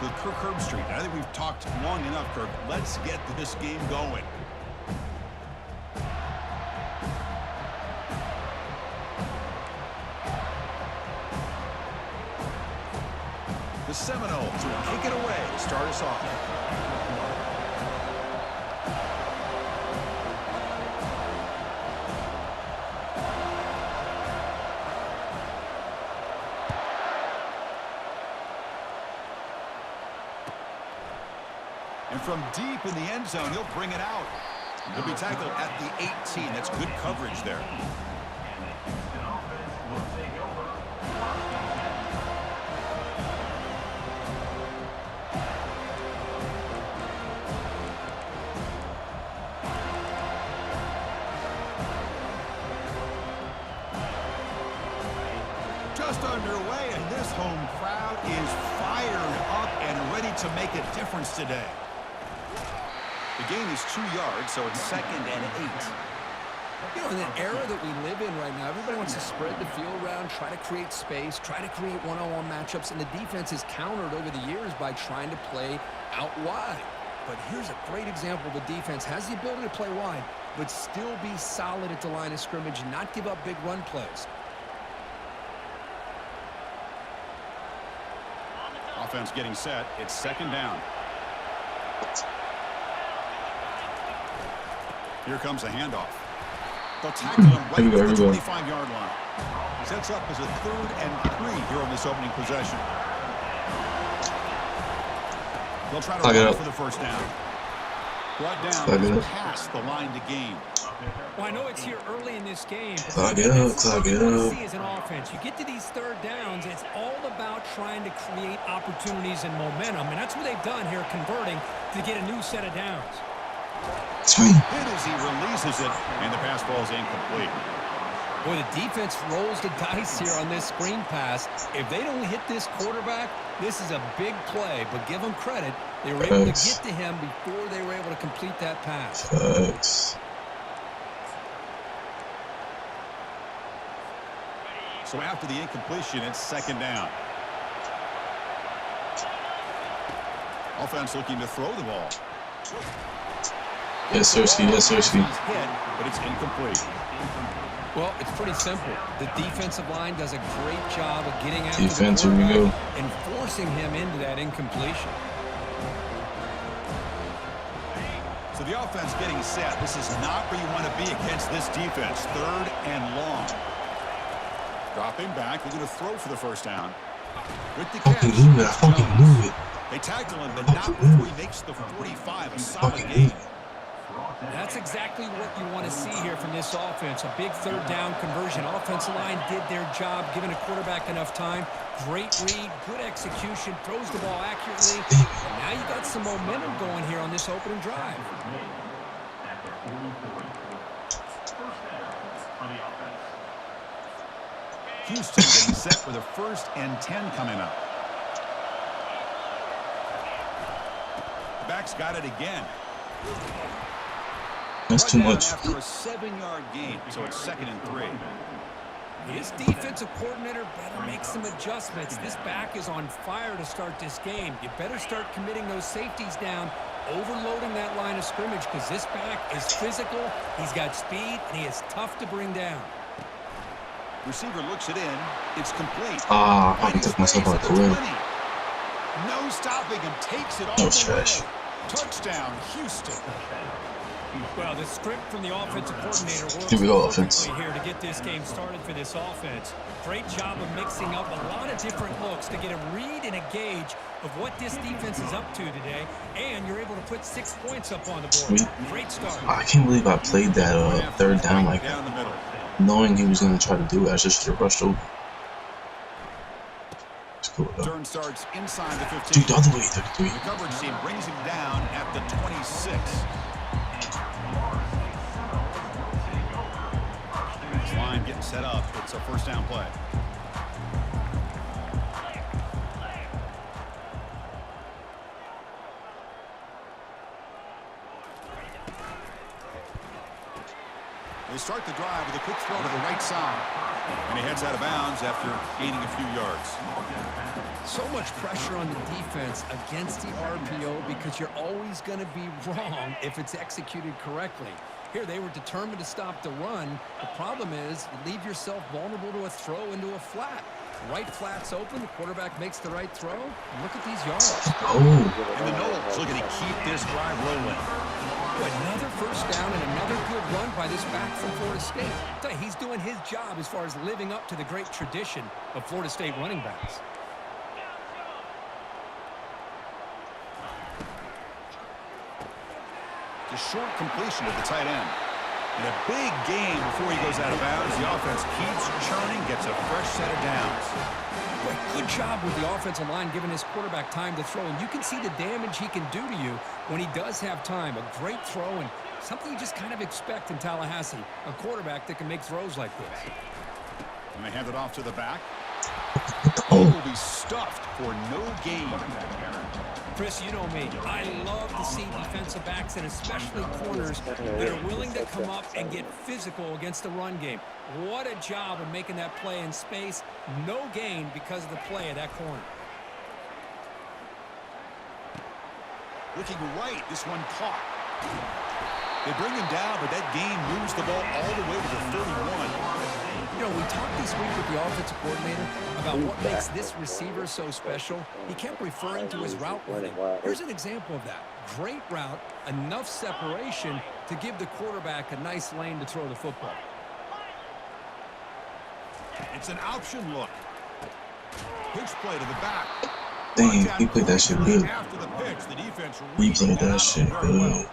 back with Kirk Herbstreit. I think we've talked long enough, Kirk. Let's get this game going. The Seminoles will kick it away to start us off. And from deep in the end zone, he'll bring it out. He'll be tackled at the 18. That's good coverage there. Just underway, and this home crowd is fired up and ready to make a difference today. The gain is 2 yards, so it's 2nd and 8. You know, in the era that we live in right now, everybody wants to spread the field around, try to create space, try to create one-on-one matchups, and the defense is countered over the years by trying to play out wide. But here's a great example. The defense has the ability to play wide, but still be solid at the line of scrimmage and not give up big run plays. Offense getting set. It's 2nd down. Here comes a handoff. They'll tackle him right at the 25-yard line. Sets up as a 3rd and 3 here on this opening possession. They'll try to run for the first down. Brought down past the line to gain. Well, I know it's here early in this game. Clock it up, clock it up. See as an offense, you get to these 3rd downs, it's all about trying to create opportunities and momentum, and that's what they've done here, converting to get a new set of downs. Hit as he releases it, and the pass ball is incomplete. Boy, the defense rolls the dice here on this screen pass. If they don't hit this quarterback, this is a big play, but give them credit. They were able to get to him before they were able to complete that pass. So after the incompletion, it's 2nd down. Offense looking to throw the ball. Yes, sir. Yes, sir. But it's incomplete. Well, it's pretty simple. The defensive line does a great job of getting after defense, the here we go. and forcing him into that incompletion. So the offense getting set. This is not where you want to be against this defense. 3rd and long. Dropping back. They're going to throw for the first down. With the catch. I fucking knew it. They tackle him, but not before he makes the 45. A solid game. That's exactly what you want to see here from this offense. A big 3rd down conversion. Offensive line did their job, giving a quarterback enough time. Great read, good execution, throws the ball accurately. And now you got some momentum going here on this opening drive. Houston getting set for the 1st and 10 coming up. The back's got it again. That's too much. After a 7-yard gain, so it's 2nd and 3. His defensive coordinator better make some adjustments. This back is on fire to start this game. You better start committing those safeties down, overloading that line of scrimmage, because this back is physical, he's got speed, and he is tough to bring down. Receiver looks it in. It's complete. I took myself out the way. No stopping him. Takes it all That was trash. Touchdown, Houston. Well, the script from the offensive coordinator works Here we go, offense. here to get this game started for this offense. Great job of mixing up a lot of different looks to get a read and a gauge of what this defense is up to today, and you're able to put 6 points up on the board. Great start. I can't believe I played that 3rd down like that. Knowing he was going to try to do it, I just should have rushed over. It's cool, though. Turn starts inside the 15. Dude, the other way, 33. The coverage team brings him down at the 26. This line getting set up. It's a 1st down play. They start the drive with a quick throw to the right side. And he heads out of bounds after gaining a few yards. So much pressure on the defense against the RPO because you're always going to be wrong if it's executed correctly. Here, they were determined to stop the run. The problem is you leave yourself vulnerable to a throw into a flat. Right flat's open. The quarterback makes the right throw. Look at these yards. Oh. And the Knowles looking to keep this drive rolling. Another first down and another good run by this back from Florida State. He's doing his job as far as living up to the great tradition of Florida State running backs. The short completion to the tight end. In a big game before he goes out of bounds, the offense keeps churning, gets a fresh set of downs. But good job with the offensive line giving his quarterback time to throw. And you can see the damage he can do to you when he does have time. A great throw and something you just kind of expect in Tallahassee. A quarterback that can make throws like this. And they hand it off to the back. Oh. He will be stuffed for no gain. Chris, you know me. I love to see defensive backs and especially corners that are willing to come up and get physical against the run game. What a job of making that play in space. No gain because of the play of that corner. Looking right, this one caught. They bring him down, but that gain moves the ball all the way to the 31. You know, we talked this week with the offensive coordinator about what makes this receiver so special. He kept referring to his route running. Here's an example of that. Great route, enough separation to give the quarterback a nice lane to throw the football. It's an option look. Pitch play to the back. Dang, he played that shit good. After the pitch, the defense He played that shit good.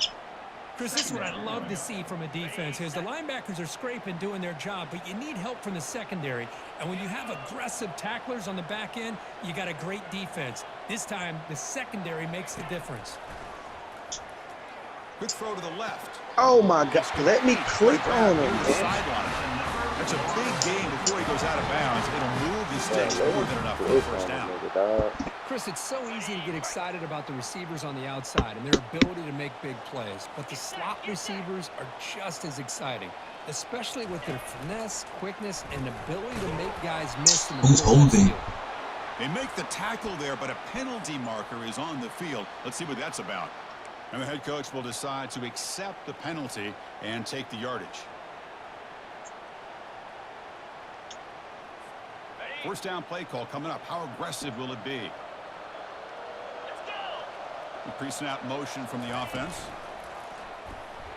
Chris, this is what I love to see from a defense is the linebackers are scraping, doing their job, but you need help from the secondary. And when you have aggressive tacklers on the back end, you got a great defense. This time, the secondary makes the difference. Quick throw to the left. Oh my God! Let me click on him, man. That's a big gain before he goes out of bounds. It'll move the sticks more than enough for the first down. Chris, it's so easy to get excited about the receivers on the outside and their ability to make big plays, but the slot receivers are just as exciting, especially with their finesse, quickness, and ability to make guys miss in the Who's middle of the holding? field. They make the tackle there, but a penalty marker is on the field. Let's see what that's about. And the head coach will decide to accept the penalty and take the yardage. First down play call coming up. How aggressive will it be? The pre-snap motion from the offense.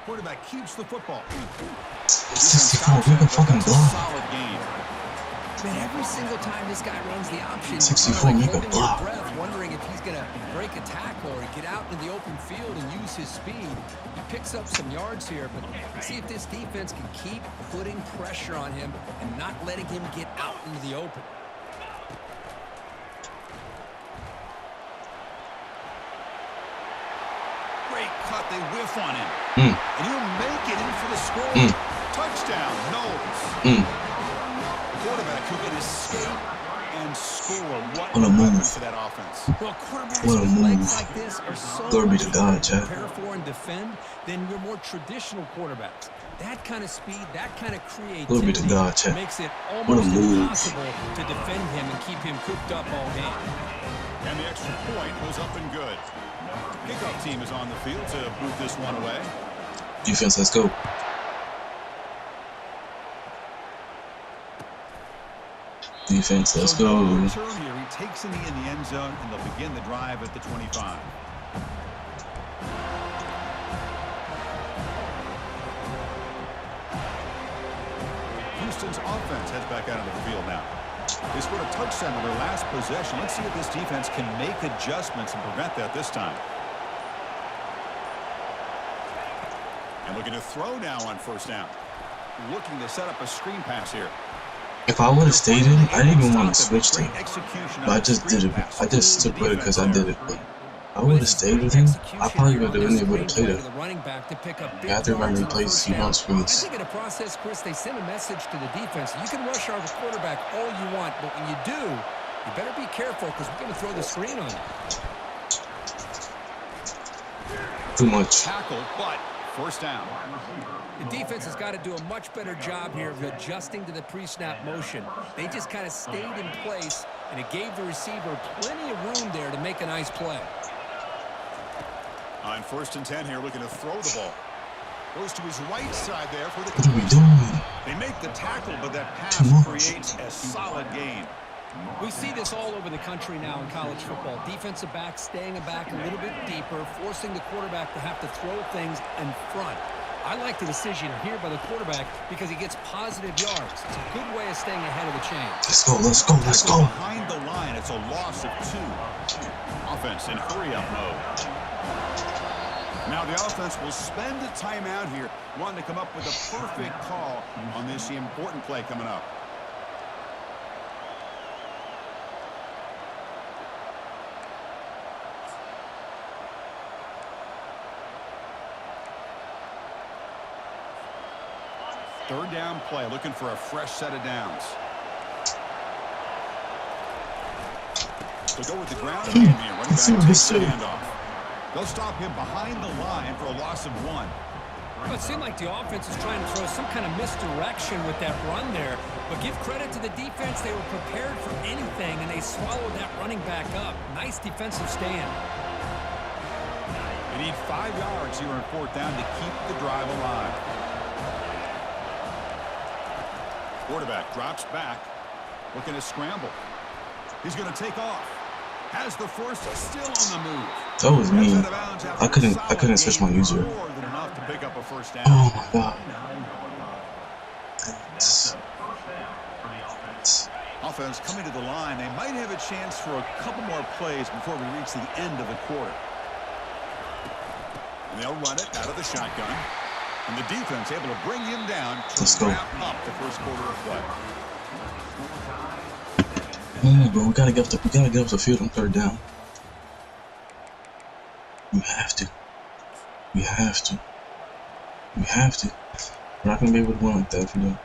Quarterback keeps the football. 64, we can fucking block. Solid game. Man, every single time this guy runs the option, 64, you're make a holding your block. breath, wondering if he's going to break a tackle or get out into the open field and use his speed. He picks up some yards here, but let's see if this defense can keep putting pressure on him and not letting him get out into the open. Great cut. They whiff on him. And he'll make it in for the score. Touchdown, Knowles. Quarterback who can escape and score. What On a move. for that offense. Well, quarterbacks What a with move. legs like this are so Glory be to much God, harder to Chad. prepare for and defend than your more traditional quarterbacks. That kind of speed, that kind of Glory be creativity to God, Chad. makes it What a almost move. impossible to defend him and keep him cooped up all game. And the extra point was up and good. Kickoff team is on the field to boot this one away. Defense, let's go. Defense, let's So no go. return here. He takes in the end zone, and they'll begin the drive at the 25. Houston's offense heads back out into the field now. They scored a touchdown on their last possession. Let's see if this defense can make adjustments and prevent that this time. And looking to throw now on first down. Looking to set up a screen pass here. If I would have stayed in, I didn't even want to switch to Great him. execution But on I the just did screen it. pass. I just took with it because I Defense did there. it. But I would have stayed with him. I probably would have been able to play that. Yeah, I think I replaced you on I screens. think in a process, Chris, they send a message to the defense. You can rush our quarterback all you want, but when you do, you better be careful because we're going to throw the screen on you. Too much. Tackle, but first down. The defense has got to do a much better job here of adjusting to the pre-snap motion. They just kind of stayed in place and it gave the receiver plenty of room there to make a nice play. On 1st and 10 here, looking to throw the ball. Goes to his right side there for the What are we completion. doing? They make the tackle, but that pass Too much. creates a solid gain. We see this all over the country now in college football. Defensive backs staying back a little bit deeper, forcing the quarterback to have to throw things in front. I like the decision here by the quarterback because he gets positive yards. It's a good way of staying ahead of the chain. Let's go, let's go, let's Tackle go. behind the line, it's a loss of 2. Offense in hurry-up mode. Now the offense will spend a timeout here, wanting to come up with a perfect call on this important play coming up. Third down play, looking for a fresh set of downs. They'll go with the ground game here. Running back takes the handoff. They'll stop him behind the line for a loss of 1. Well, it seemed like the offense was trying to throw some kind of misdirection with that run there. But give credit to the defense. They were prepared for anything, and they swallowed that running back up. Nice defensive stand. They need 5 yards here on 4th down to keep the drive alive. Quarterback drops back, looking to scramble. He's going to take off. Has the first, still on the move. That was me. I couldn't switch my user. More than enough to pick up a first down. Oh my god. Offense coming to the line. They might have a chance for a couple more plays before we reach the end of the quarter. And they'll run it out of the shotgun. And the defense able to bring him down to wrap up the first quarter of play. Yeah, bro, we gotta get off the field on 3rd down. We have to. We have to. We have to. We're not gonna be able to win like that, you know.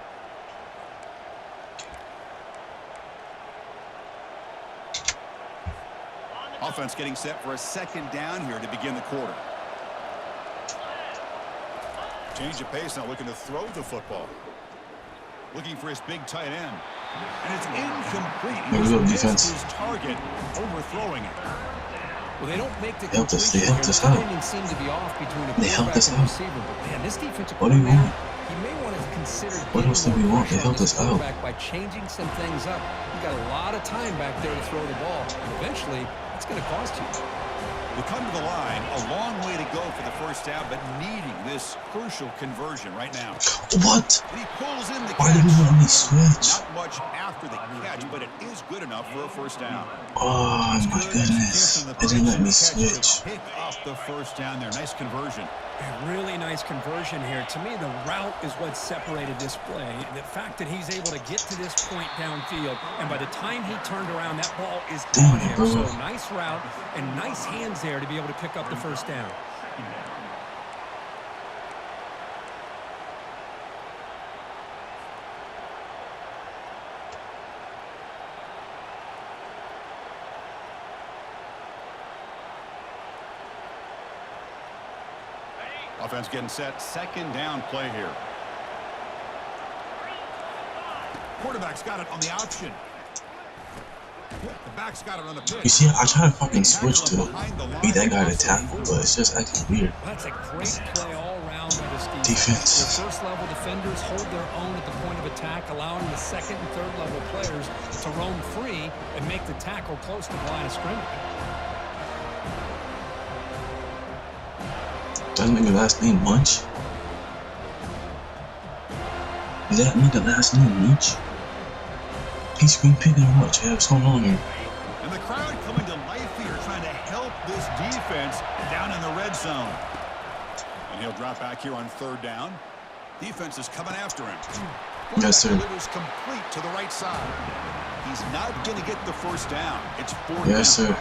Offense getting set for a 2nd down here to begin the quarter. Change of pace now, looking to throw the football. Looking for his big tight end. And it's incomplete. He missed his target, overthrowing it. Well, they don't make the They helped us completion. out. Timing seemed to be off between a They helped quarterback us and out. receiver. But man, this defensive What do you coordinator, want? he may want to consider What else do we want? They helped us out. by changing some things up. You got a lot of time back there to throw the ball. And eventually, it's going to cost you. They come to the line, a long way to go for the first down, but needing this crucial conversion right now. What? And he pulls in the Why did catch. you let me switch? Not much after the catch, but it is good enough for a first down. Oh my goodness. It didn't let me switch. Pick up the first down there. Nice conversion. A really nice conversion here. To me, the route is what separated this play. The fact that he's able to get to this point downfield, and by the time he turned around, that ball is Damn on it, him. bro. So nice route and nice hands there to be able to pick up the first down. Offense getting set. 2nd down play here. Quarterback's got it on the option. The back's got it on the pitch. You see, I try to fucking switch to be that guy to tackle, but it's just acting weird. That's a great play all around by this Defense. The first level defenders hold their own at the point of attack, allowing the 2nd and 3rd level players to roam free and make the tackle close to the line of scrimmage. Doesn't make the last name Munch? Does that mean the last name Munch? He's screen picking or what, Chad? What's going on here? And the crowd coming to life here, trying to help this defense down in the red zone. And he'll drop back here on 3rd down. Defense is coming after him. Yes, sir. Delivers complete to the right side. He's not going to get the first down. It's 4th Yes, down. sir.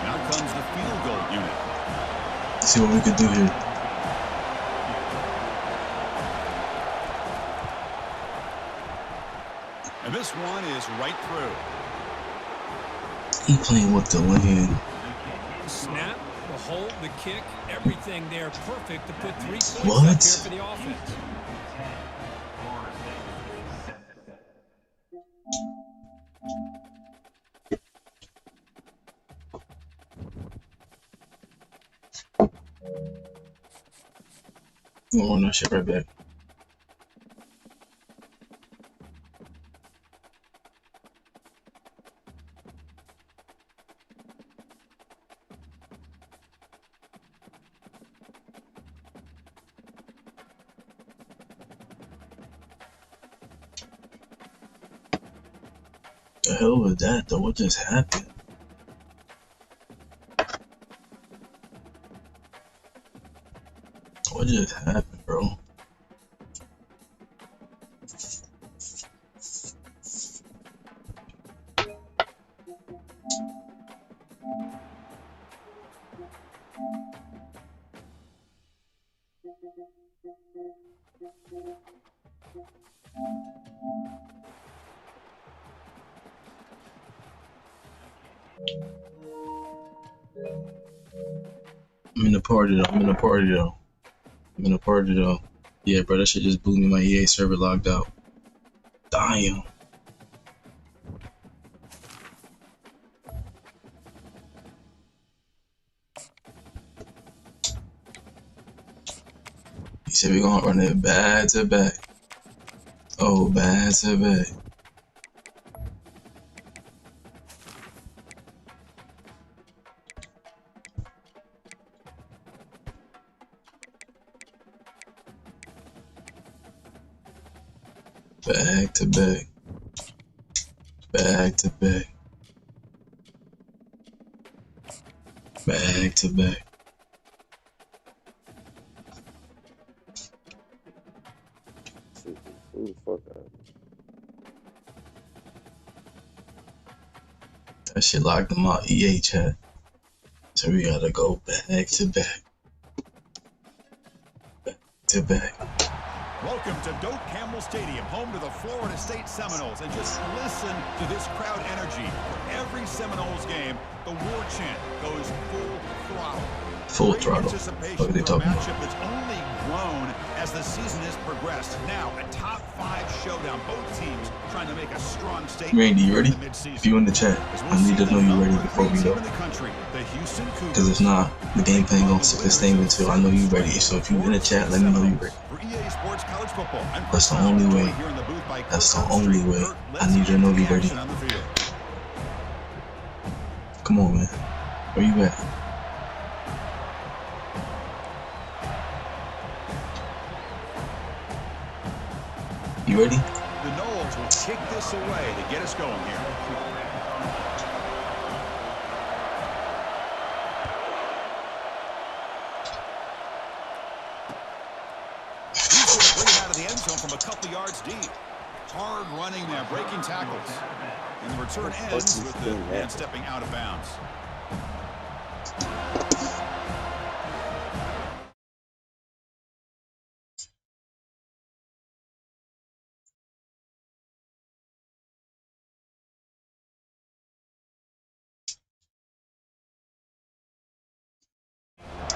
Now comes the field goal unit. Let's see what we can do here. And this one is right through. He playing with the land. The snap, the hold, the kick, everything there perfect to put 3 points up What? here for the offense. Oh, no shit right back. The hell was that though? What just happened? What just happened, bro? I'm in the party though. I'm in the party though. I'm in the party though. Yeah, bro, that shit just blew me. My EA server logged out. Damn. He said we gonna run it back to back. Oh, back to back. Back to back. Back to back. Back to back. Who the fuck out? That shit locked them out. EA chat. So we gotta go back to back. Back to back. Welcome to Doak Campbell Stadium, home to the Florida State Seminoles. And just listen to this crowd energy. For every Seminoles game, the war chant goes full throttle. Full Great throttle. anticipation What are they for a talking about? matchup that's only grown as the season has progressed. Now, a top 5 showdown. Both teams trying to make a strong statement. Randy, you ready? in the midseason. If you in the chat, I need to know you ready before we go. Because if not, the game plan gonna sustain until I know you ready. So if you in the chat, let me know you ready. That's the only way. That's the only way. I need to know you ready. Come on, man. Where you at? You ready? The Noles will kick this away to get us going here. He's going to bring it out of the end zone from a couple yards deep. Hard running there, breaking tackles. And the return ends with the man stepping out of bounds.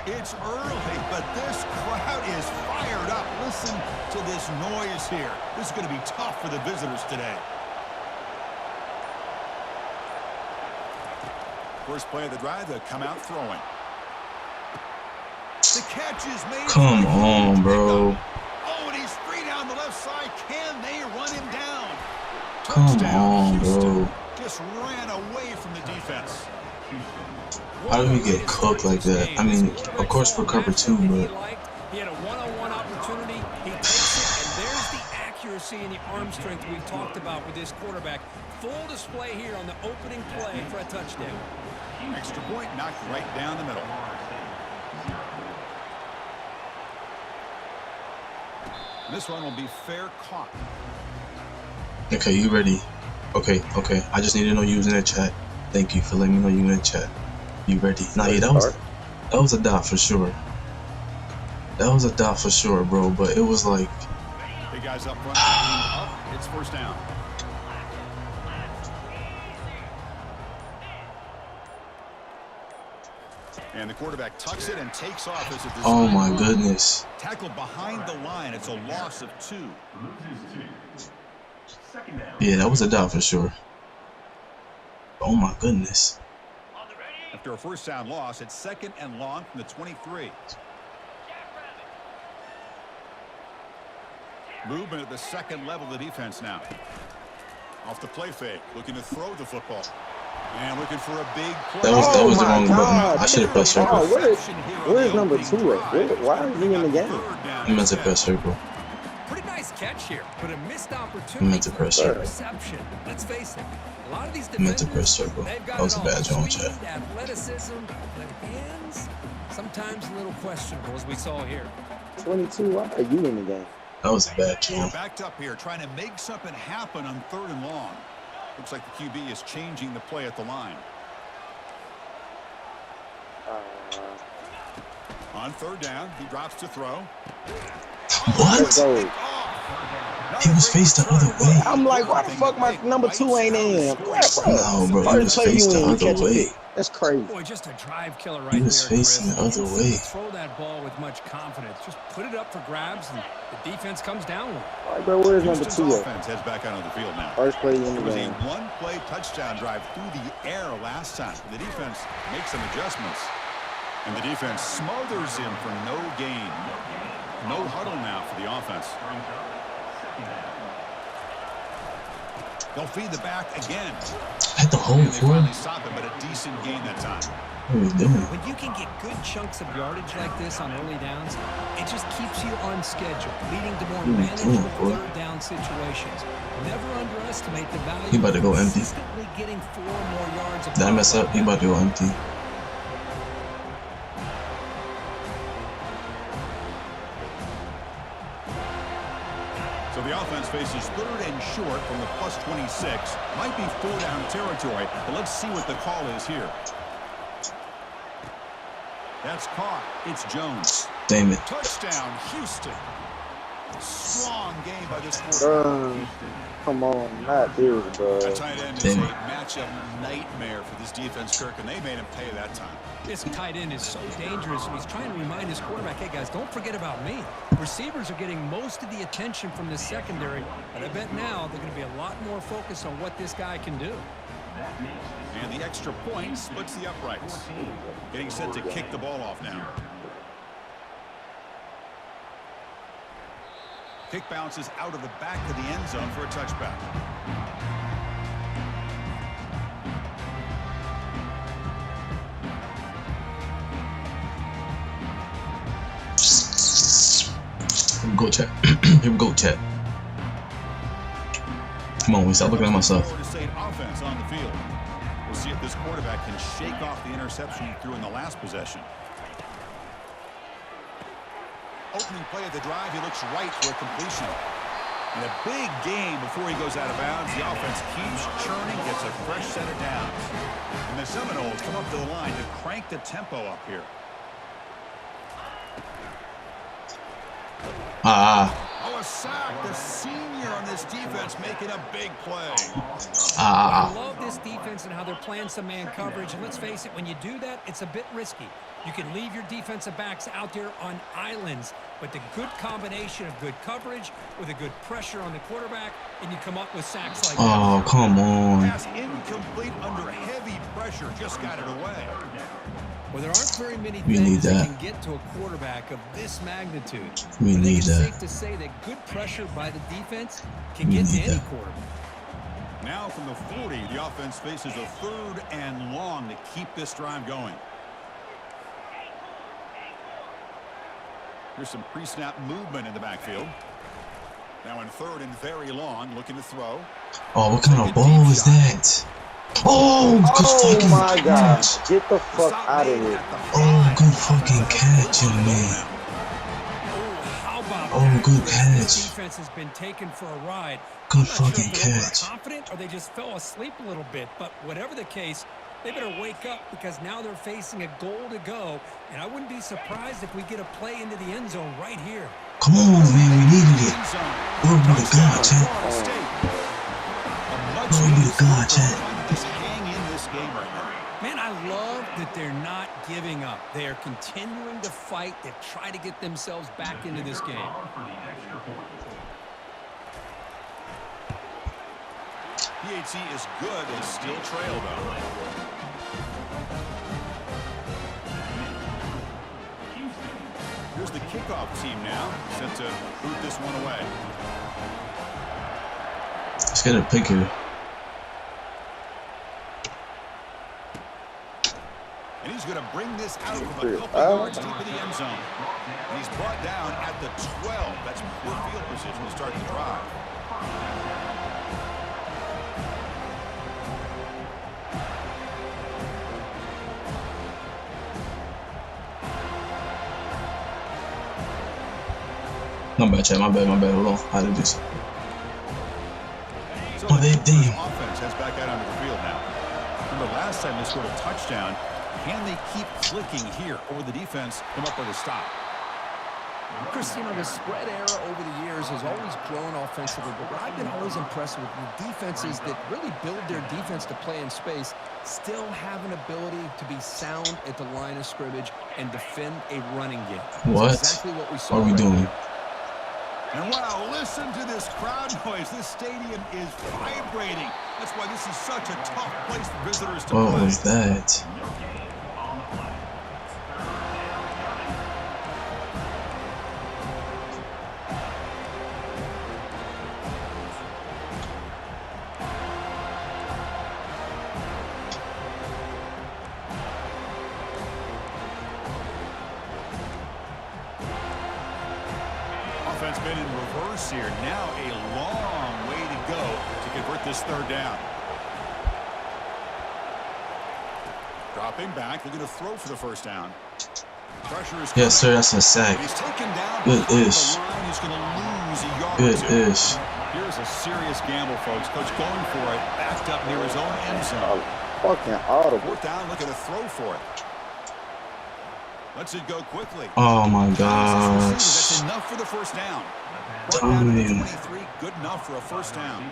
It's early, but this crowd is fired up. Listen to this noise here. This is going to be tough for the visitors today. First play of the drive, they come out throwing. The catch is made. Come on, bro. Oh, and he's free down the left side. Can they run him down? Come on, bro. Just ran away from the defense. How do we get cooked like that? I mean, of course for cover 2, but he had a one-on-one opportunity. He takes it, and there's the accuracy and the arm strength we've talked about with this quarterback. Full display here on the opening play for a touchdown. Extra point knocked right down the middle. This one will be fair caught. okay, you ready? Okay. I just need to know you was in the chat. Thank you for letting me know you in the chat. You ready? Nah, yeah, that was a dot for sure. That was a dot for sure, bro. But it was like, Big guys up front. It's first down. And the quarterback tucks it and takes off as a oh my goodness. Tackled behind the line. It's a loss of 2. Yeah, that was a dot for sure. Oh my goodness. After a first down loss, it's 2nd and long from the 23. Movement at the second level of the defense now. Off the play fake, looking to throw the football. And looking for a big play. That was the wrong button. I should have pressed circle. Where is number 2 at? Why is he in the game? I meant to press circle. Pretty nice catch here, but a missed I opportunity. meant to press circle. Reception. Let's face it. A lot of these I meant to defenders, press circle. they've got That was it a all. bad joint Speed, chat. athleticism, but hands, sometimes a little questionable, as we saw here. 22. Why are you in the game? That was a bad We're joint. backed up here, trying to make something happen on 3rd and long. Looks like the QB is changing the play at the line. On 3rd down, he drops to throw. What? So, He was faced the other way. I'm like, why the fuck my number 2 ain't in? No, bro, he was faced the other way. That's crazy. Boy, just a drive killer right He was there, facing Chris. the other You way. can't throw that ball with much confidence. Just put it up for grabs, and the defense comes down with it. All right, bro, where's number 2 at? Offense heads back onto the field now. First play in It the was a game. one-play touchdown drive through the air last time. The defense makes some adjustments. And the defense smothers him for no gain. No huddle now for the offense. They'll feed the back again. At the hole, And they fool. finally stop it, but a decent gain that time. What are we doing? When you can get good chunks of yardage like this on early downs, it just keeps you on schedule, leading to more What are we manageable doing, bro? 3rd down situations. Never underestimate the value He about to go of empty. consistently getting 4 more yards of Did I mess up? He about to go empty. So the offense faces 3rd and short from the +26. Might be 4-down territory, but let's see what the call is here. That's caught. It's Jones. Damn it. Touchdown, Houston. Strong game by this quarterback. Come on, not this, bro. A tight end is Damn a it. matchup nightmare for this defense, Kirk, and they made him pay that time. This tight end is so dangerous, and he's trying to remind his quarterback, hey, guys, don't forget about me. Receivers are getting most of the attention from the secondary, but I bet now they're going to be a lot more focused on what this guy can do. And the extra point splits the uprights. Getting set to kick the ball off now. Kick bounces out of the back of the end zone for a touchback. Here we go, chat. Here we go, chat. Come on, we stop looking at myself. Florida State offense on the field. We'll see if this quarterback can shake off the interception he threw in the last possession. Opening play of the drive, he looks right for a completion. And a big game before he goes out of bounds. The offense keeps churning, gets a fresh set of downs. And the Seminoles come up to the line to crank the tempo up here. Oh, a sack. The senior on this defense making a big play. I love this defense and how they're playing some man coverage. And let's face it, when you do that, it's a bit risky. You can leave your defensive backs out there on islands, but the good combination of good coverage with a good pressure on the quarterback, and you come up with sacks like that. Oh, come on. Pass incomplete under heavy pressure. Just got it away. Well, there aren't very many We need things that that. can get to a quarterback of this magnitude. We But I think need it's that. safe to say that good pressure by the defense can We get to need any that. quarterback. Now from the 40, the offense faces a 3rd and long to keep this drive going. Here's some pre-snap movement in the backfield. Now in 3rd and very long, looking to throw. Oh, what kind of ball is that? Oh, good Oh fucking my God. catch. Get the fuck out of here. Oh, good fucking catch, young man. How about Oh, that, good Chris? catch. This defense has been taken for a ride. Good I'm not sure fucking if they're catch. overconfident or they just fell asleep a little bit. But whatever the case, they better wake up because now they're facing a goal to go. And I wouldn't be surprised if we get a play into the end zone right here. Come on, man, we needed it. Glory be to God, chat. Glory be to God, chat. Just hang in this game right now. Man, I love that they're not giving up. They are continuing to fight to try to get themselves back into this game. PHC is good. They still trail, though. here's the kickoff team now, set to boot this one away. Let's get a pick here. And he's going to bring this out from a couple yards deep in the end zone. And he's brought down at the 12. That's poor field position to start the drive. My bad, chat. My bad. Hold on. How to do this? So Oh, they damn. Offense heads back out onto the field now. Remember last time they scored a touchdown. Can they keep clicking here, or will the defense come up with a stop? Chris, you know, the spread era over the years has always grown offensively, but what I've been always impressed with the defenses that really build their defense to play in space still have an ability to be sound at the line of scrimmage and defend a running game. What That's exactly what we saw are we doing? And wow, listen to this crowd noise. This stadium is vibrating. That's why this is such a tough place for visitors to What play. was that? Offense been in reverse here. Now a long way to go to convert this third down. Dropping back, looking to throw for the first down. Pressure is Yes, sir. That's a sack. He's taken down. Good-ish. The line. He's going to lose a yard or Good-ish. two. Here's a serious gamble, folks. Coach going for it, backed up near his own end zone. Fucking audible. Fourth down, looking to throw for it. Lets it go quickly. Oh my That's gosh. enough for the first down. Damn. 23, good enough for a first down.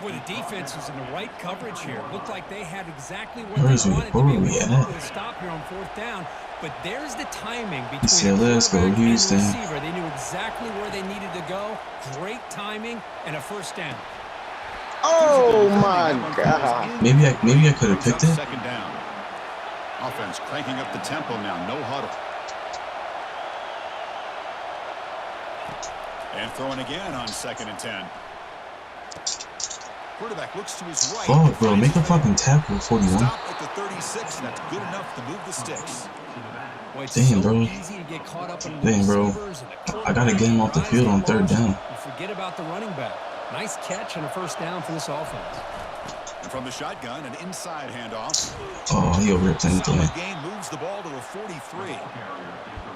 Boy, the defense was in the right coverage here. Looked like they had exactly what Where is they he? wanted Where to be are able we to at? do to stop here on fourth down. But there's the timing between He said, the "Let's go, quarterback and the Houston." receiver. They knew exactly where they needed to go. Great timing and a first down. Oh my God. Maybe I could have picked it. Second down. Offense cranking up the tempo now. No huddle. And throwing again on 2nd and 10. Quarterback looks to his right. Fuck, bro. Make a fucking tackle. 41. Stop at the 36, and that's good enough to move the sticks. Boy, it's Damn, so bro. easy to get caught up in the Damn, bro. receivers and the I gotta get him off the field on third down. You forget about the running back. Nice catch and a first down for this offense. And from the shotgun, an inside handoff. Oh, he ripped anything. Solid gain, moves the ball to the 43.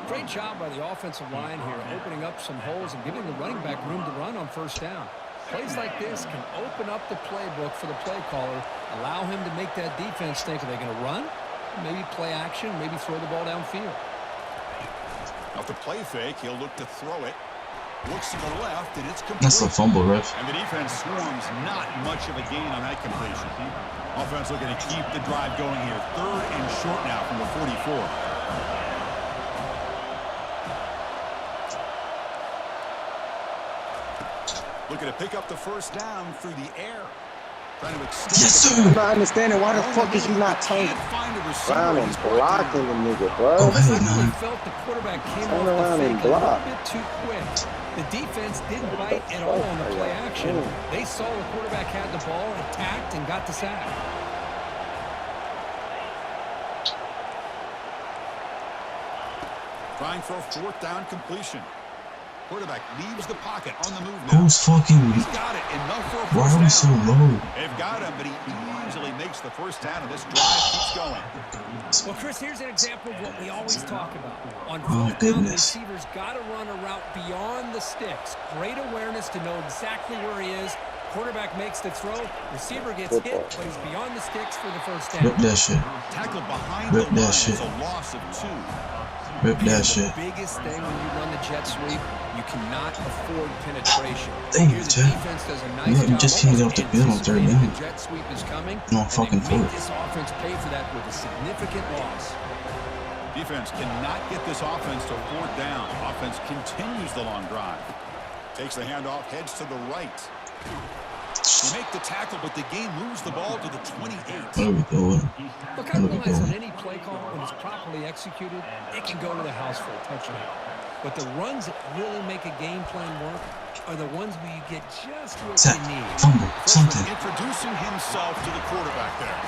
Great job by the offensive line here, opening up some holes and giving the running back room to run on first down. Plays like this can open up the playbook for the play caller, allow him to make that defense think, are they going to run? Maybe play action, maybe throw the ball downfield. Off the play fake, he'll look to throw it. Looks to the left, and it's complete. That's a fumble, ref. And the defense swarms not much of a gain on that completion. Offense looking to keep the drive going here. 3rd and short now from the 44. Looking to pick up the first down through the air. Trying to extend. Yes, sir. I'm not understanding why the fuck is he not turning around and blocking the nigga, bro? Oh, hey, I man. felt the quarterback came Turn off around the and fake a block. little bit too quick. The defense didn't bite at all on the play action. They saw the quarterback had the ball, attacked, and got the sack. Trying for a 4th down completion. Quarterback leaves the pocket on the move now. Who's fucking? He's got it. Enough for a Why first are we down. so low? They've got him, but he easily makes the first down, and this drive keeps going. Well, Chris, here's an example of what we always talk about. On Oh, fourth down, the goodness. receiver's got to run a route beyond the sticks. Great awareness to know exactly where he is. Quarterback makes the throw. Receiver gets hit, but he's beyond the sticks for the first down. Rip that shit. Tackle behind Rip the that line shit. is a loss of 2. Rip that shit. The biggest thing when you run the jet sweep, you cannot afford penetration. Damn, Here the Jet. defense does a nice Yeah, you job just can't get off the field on third anticipating down. the jet sweep is coming. No and fucking they make fourth. this offense pay for that with a significant loss. Defense cannot get this offense to 4th down. Offense continues the long drive. Takes the handoff, heads to the right. They make the tackle, but the game moves the ball to the 28. What are we doing? Look, I What are we realize on doing? any play call, when it's properly executed, it can go to the house for a touchdown. But the runs that really make a game plan work are the ones where you get just what Sack, you need. fumble, something. Introducing himself to the quarterback there.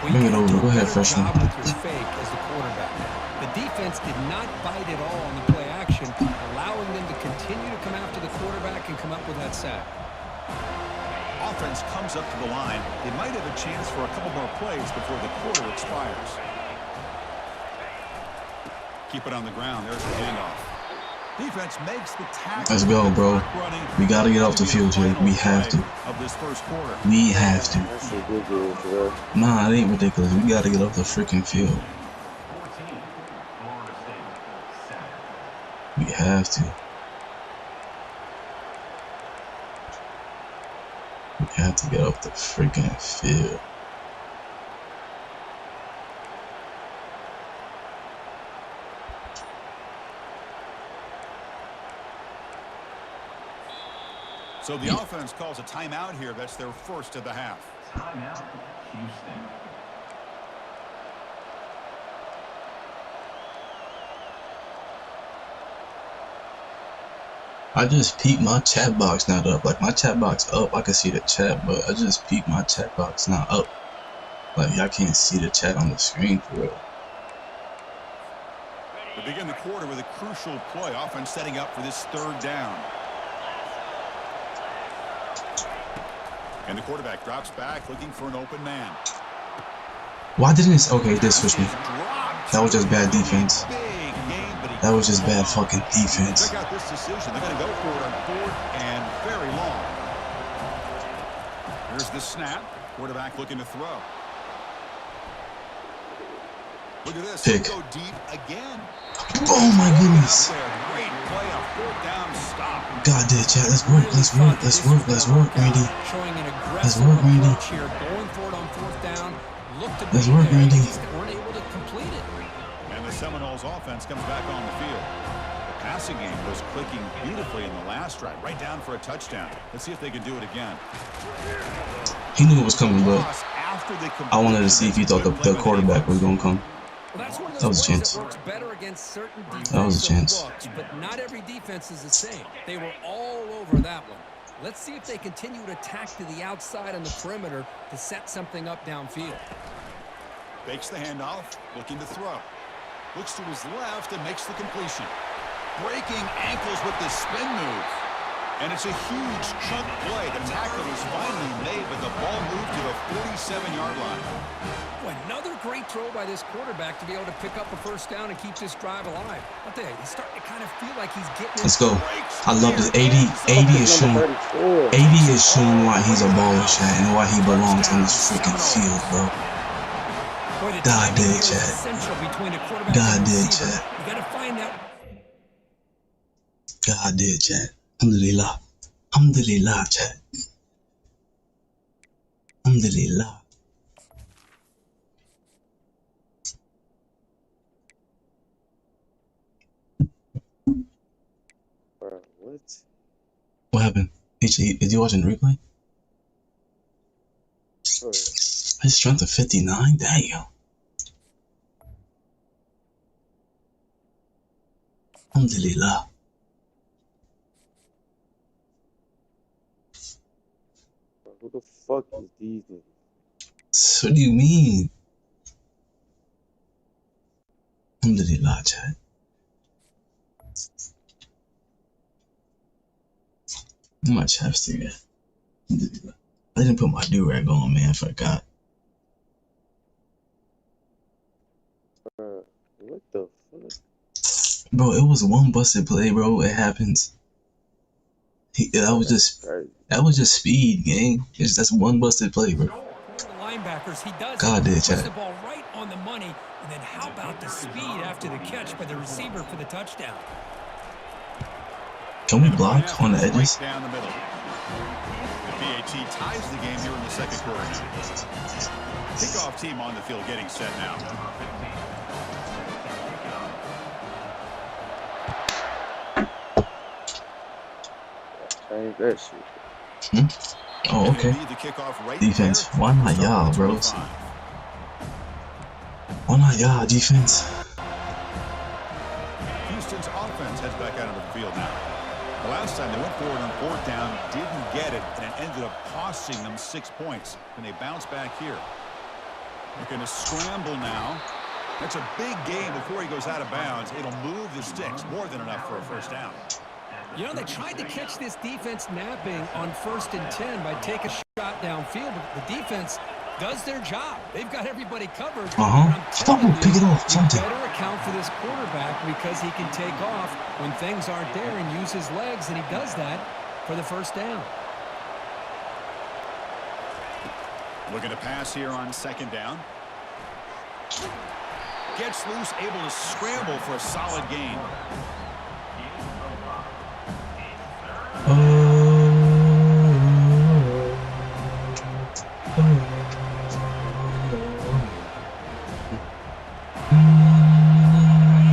Well, Bring you it gotta over. do a Go ahead, better freshman. job with your fake as the quarterback. The defense did not bite at all on the play action, allowing them to continue to come after the quarterback and come up with that sack. Offense comes up to the line. They might have a chance for a couple more plays before the quarter expires. Keep it on the ground. There's the handoff. Defense makes the tackle. Let's go, bro. We got to get off the field, Jake. We have to. Of this first quarter. We have to. That's ridiculous, bro. Nah, it ain't ridiculous. We got to get off the freaking field. We have to. We have to get off the freaking field. So the offense calls a timeout here. That's their first of the half. Timeout, Houston. I just peeped my chat box not up. Like, my chat box up, I can see the chat, but I just peeped my chat box not up. Like, I can't see the chat on the screen for real. We begin the quarter with a crucial play. Offense setting up for this third down. And the quarterback drops back looking for an open man. Why didn't it? Okay, this switched me. That was just bad defense. That was just bad fucking defense. Check out this decision. They're going to go for it on fourth and very long. Here's the snap. Quarterback looking to throw. Look at this. Pick. Go deep again. Oh my goodness. Great play, a fourth down stop. God did, chat. Let's work. Let's work. Let's work. Let's work, Randy. Showing an Let's aggressive work, Randy. approach here, going for it on fourth down. Looked to Let's be work, there, Randy. they just weren't able to complete it. And the Seminoles offense comes back on the field. The passing game was clicking beautifully in the last drive, right down for a touchdown. Let's see if they can do it again. He knew it was coming, but After they I wanted to see if he thought the quarterback was going to come. Well, that's one of That was those a plays chance. that works better against certain That was a chance. looks, but not every defense is the same. They were all over that one. Let's see if they continue to attack to the outside on the perimeter to set something up downfield. Fakes the handoff, looking to throw. Looks to his left and makes the completion. Breaking ankles with the spin move. And it's a huge chunk play. The tackle is finally made, but the ball moved to the 47-yard line. Well, another great throw by this quarterback to be able to pick up a first down and keep this drive alive. I'll tell you, he's starting to kind of feel like he's getting Let's go. I love this. 80 is showing. 80 is showing why he's a baller, chat, and why he belongs on this freaking field, bro. Boy, the God timing did, here is Chad. essential between a quarterback God and a did, receiver. Chad. You got to find that. God did, chat. Alhamdulillah. Alhamdulillah, chat. Alhamdulillah. Bro, what? What happened? Is you watching the replay? Bro, His strength of 59? Damn. Alhamdulillah. who the fuck is these niggas? So what do you mean? Alhamdulillah, chat. Where's my chapstick at? Alhamdulillah. I didn't put my do-rag on, man. I forgot. Bro, what the fuck? Bro, it was one busted play, bro. It happens. That was just speed, gang. That's one busted play, bro. The linebackers, he does God did, puts Chad. the ball right on the money, and then how about the speed after the catch by the receiver for the touchdown? Can we block on the edges? Right down the middle. The PAT ties the game here in the second quarter. Kickoff team on the field getting set now. Change that shit. Oh, okay. Defense. Why not y'all, bros? Why not y'all, defense? Houston's field now. The last time they went forward on fourth down, didn't get it, and it ended up costing them 6 points. And they bounce back here. They're going to scramble now. That's a big gain before he goes out of bounds. It'll move the sticks, more than enough for a first down. You know, they tried to catch this defense napping on 1st and 10 by taking a shot downfield, but the defense does their job. They've got everybody covered. Stop him, pick it off, something. You better account for this quarterback because he can take off when things aren't there and use his legs, and he does that for the first down. Looking to pass here on 2nd down. Gets loose, able to scramble for a solid gain.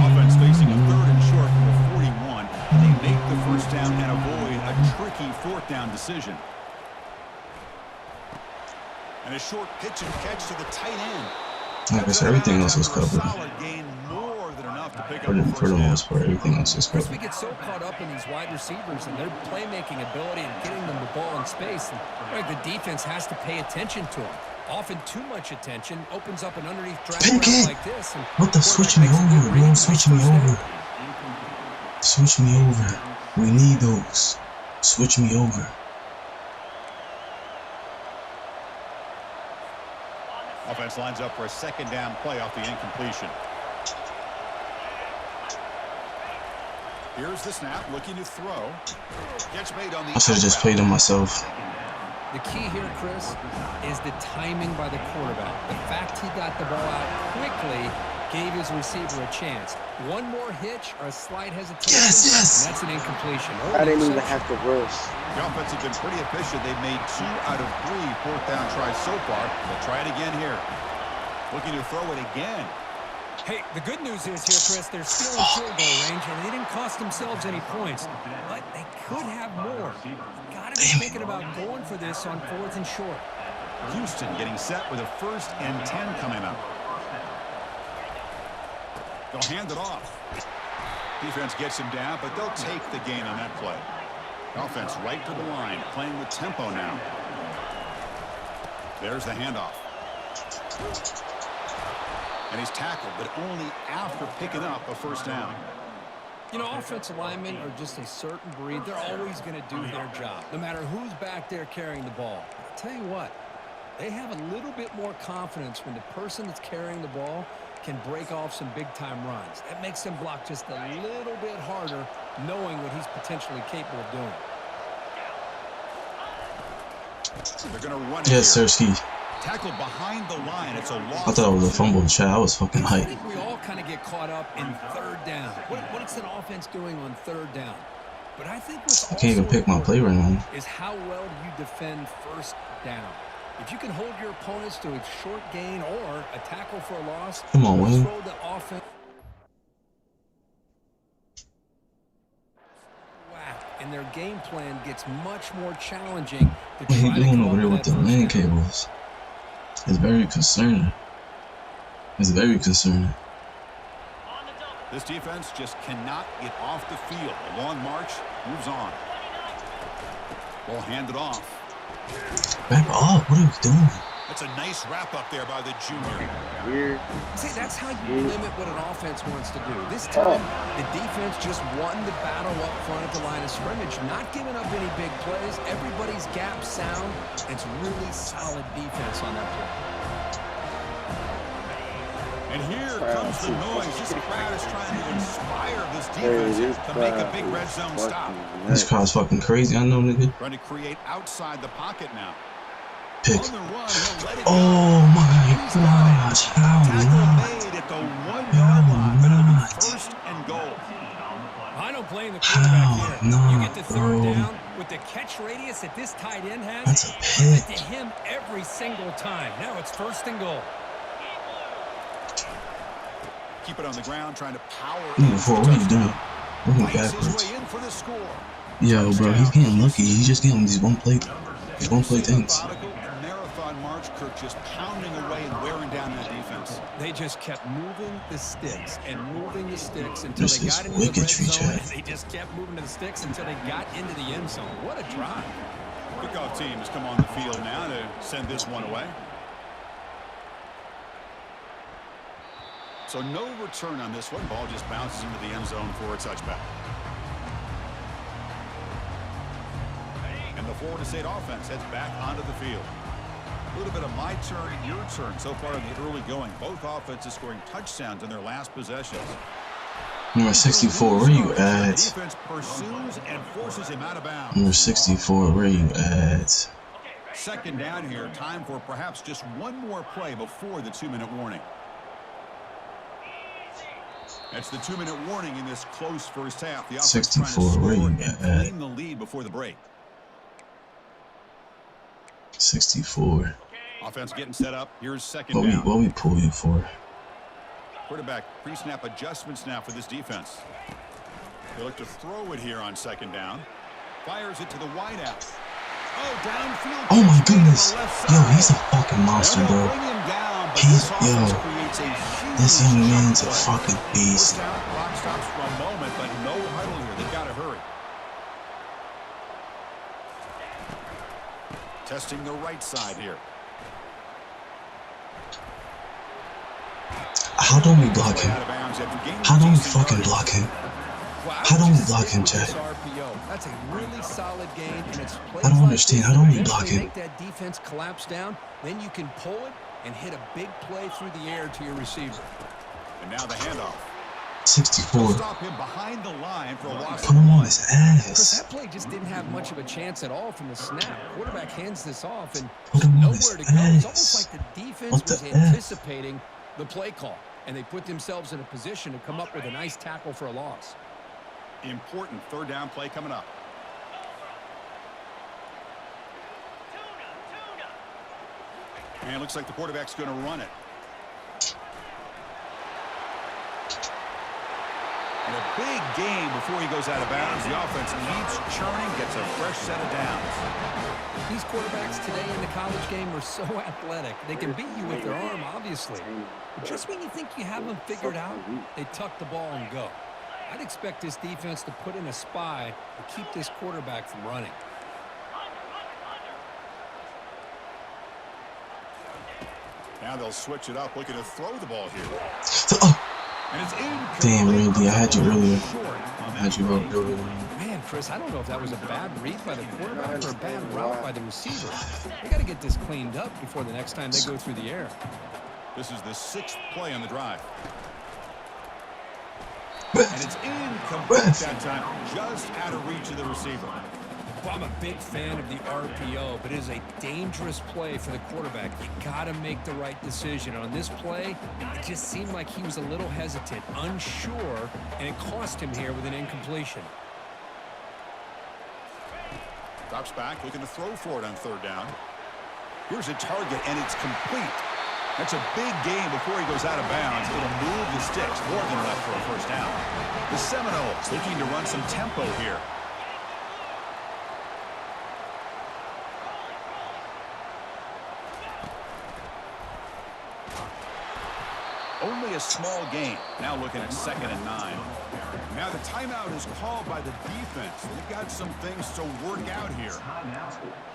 Offense facing a 3rd and short from the 41. And they make the first down and avoid a tricky 4th down decision. And a short pitch and catch to the tight end. I guess everything else was covered. For the most part, everything else was covered. We get so caught up in these wide receivers and their playmaking ability and getting them the ball in space. And the defense has to pay attention to them. Often too much attention opens up an underneath drag route like this. And what the switch me over, bro? Switch me over. Switch me over. We need those. Switch me over. Offense lines up for a 2nd down play off the incompletion. Here's the snap, looking to throw. Gets made on the I should have just played him myself. The key here, Chris, is the timing by the quarterback. The fact he got the ball out quickly gave his receiver a chance. One more hitch or a slight hesitation, and that's an incompletion. I didn't even have to rush. The offense has been pretty efficient. They've made 2 out of 3 4th down tries so far. They'll try it again here. Looking to throw it again. Hey, the good news is here, Chris, they're still in field goal range, and they didn't cost themselves any points. But they could have more. Got to be thinking about going for this on 4th and short. Houston getting set with a 1st and 10 coming up. They'll hand it off. Defense gets him down, but they'll take the gain on that play. Offense right to the line, playing with tempo now. There's the handoff. And he's tackled, but only after picking up a first down. You know, offensive linemen are just a certain breed. They're always going to do their job, no matter who's back there carrying the ball. I'll tell you what, they have a little bit more confidence when the person that's carrying the ball can break off some big-time runs. That makes them block just a little bit harder, knowing what he's potentially capable of doing. They're going to run yes, Sirski. Tackle behind the line. It's a loss. I thought it was a fumble chat. I was fucking hyped. I think we all kind of get caught up in 3rd down. What's an offense doing on 3rd down? But I think what's I can't even pick my play right now. is how well do you defend 1st down. If you can hold your opponents to a short gain or a tackle for a loss, come on, Wayne. throw the offense. And their game plan gets much more challenging. What are you doing over there with the LAN cables? It's very concerning. It's very concerning. This defense just cannot get off the field. A long march moves on. Ball handed off. Back off. What are you doing? That's a nice wrap up there by the junior. Weird. See, that's how you limit what an offense wants to do. This time, the defense just won the battle up front at the line of scrimmage, not giving up any big plays. Everybody's gap sound. It's really solid defense on that play. And here comes the noise. This crowd is trying to inspire this defense to make a big red zone stop. This crowd's fucking crazy, I know, nigga. Trying to create outside the pocket now. Pick. Oh my gosh, how not? First and goal. I don't blame the quarterback here. No, you get the 3rd bro. down with the catch radius that this tight end has. That's a Give it pick. to him every single time. Now it's 1st and goal. Keep it on the ground, trying to power. Before, what are you doing? Looking backwards. Yo, bro, he's getting lucky. He's just getting these one play things. March, Kirk, just pounding away and wearing down that defense. They just kept moving the sticks and moving the sticks until This they is got into the red wicketry, zone. Chad. And they just kept moving to the sticks until they got into the end zone. What a drive. Kickoff team has come on the field now to send this one away. So no return on this one. Ball just bounces into the end zone for a touchback. And the Florida State offense heads back onto the field. A little bit of my turn, your turn so far in the early going. Both offenses scoring touchdowns in their last possessions. Number 64, where you at? Defense pursues and forces him out of bounds. Number 64, where you at? Second down here. Time for perhaps just one more play before the 2-minute warning. That's the 2-minute warning in this close first half. The offense 64, trying where to you score and at? claim the lead before the break. 64. Offense getting set up. Here's second What down. we pull you for? Quarterback pre-snap adjustments now for this defense. They look to throw it here on second down. Fires it to the wideout. Oh, downfield. Oh my catch made on goodness. the left Yo, side. he's a fucking monster, They'll bro. bring him down, but He's, this offense yo, creates a huge this young man's a play. fucking beast. First down, clock stops for a moment, but no huddle here. They've got to hurry. Testing the right side here. How don't we block him? How don't we fucking block him? How don't we block him, Chad? That's a really solid game, and it's I don't understand. How don't we block him? Make that defense collapse down, then you can pull it and hit a big play through the air to your receiver. And now the handoff. 64. Stop him behind the line for a loss. Put him on his Chris, ass. that play just didn't have much of a chance at all from the snap. Quarterback hands this off, and Put him on nowhere his to go. It's almost ass. like the defense What the was F? anticipating the play call, and they put themselves in a position to come up with a nice tackle for a loss. Important third down play coming up. And it looks like the quarterback's going to run it. And a big game before he goes out of bounds. The offense keeps churning, gets a fresh set of downs. These quarterbacks today in the college game are so athletic. They can beat you with their arm, obviously. But just when you think you have them figured out, they tuck the ball and go. I'd expect this defense to put in a spy to keep this quarterback from running. Now they'll switch it up, looking to throw the ball here. And it's incomplete. Damn, Randy, I had you earlier. Short on I that had you throw. earlier. Man, Chris, I don't know if that was a bad read by the quarterback or a bad route by the receiver. They got to get this cleaned up before the next time they go through the air. This is the 6th play on the drive. And it's incomplete that time, just out of reach of the receiver. Well, I'm a big fan of the RPO, but it is a dangerous play for the quarterback. You got to make the right decision. On this play, it just seemed like he was a little hesitant, unsure, and it cost him here with an incompletion. Drops back, looking to throw for it on third down. Here's a target, and it's complete. That's a big game before he goes out of bounds. It'll move the sticks, more than enough for a first down. The Seminoles looking to run some tempo here. Only a small gain. Now looking at 2nd and 9. Now the timeout is called by the defense. They've got some things to work out here.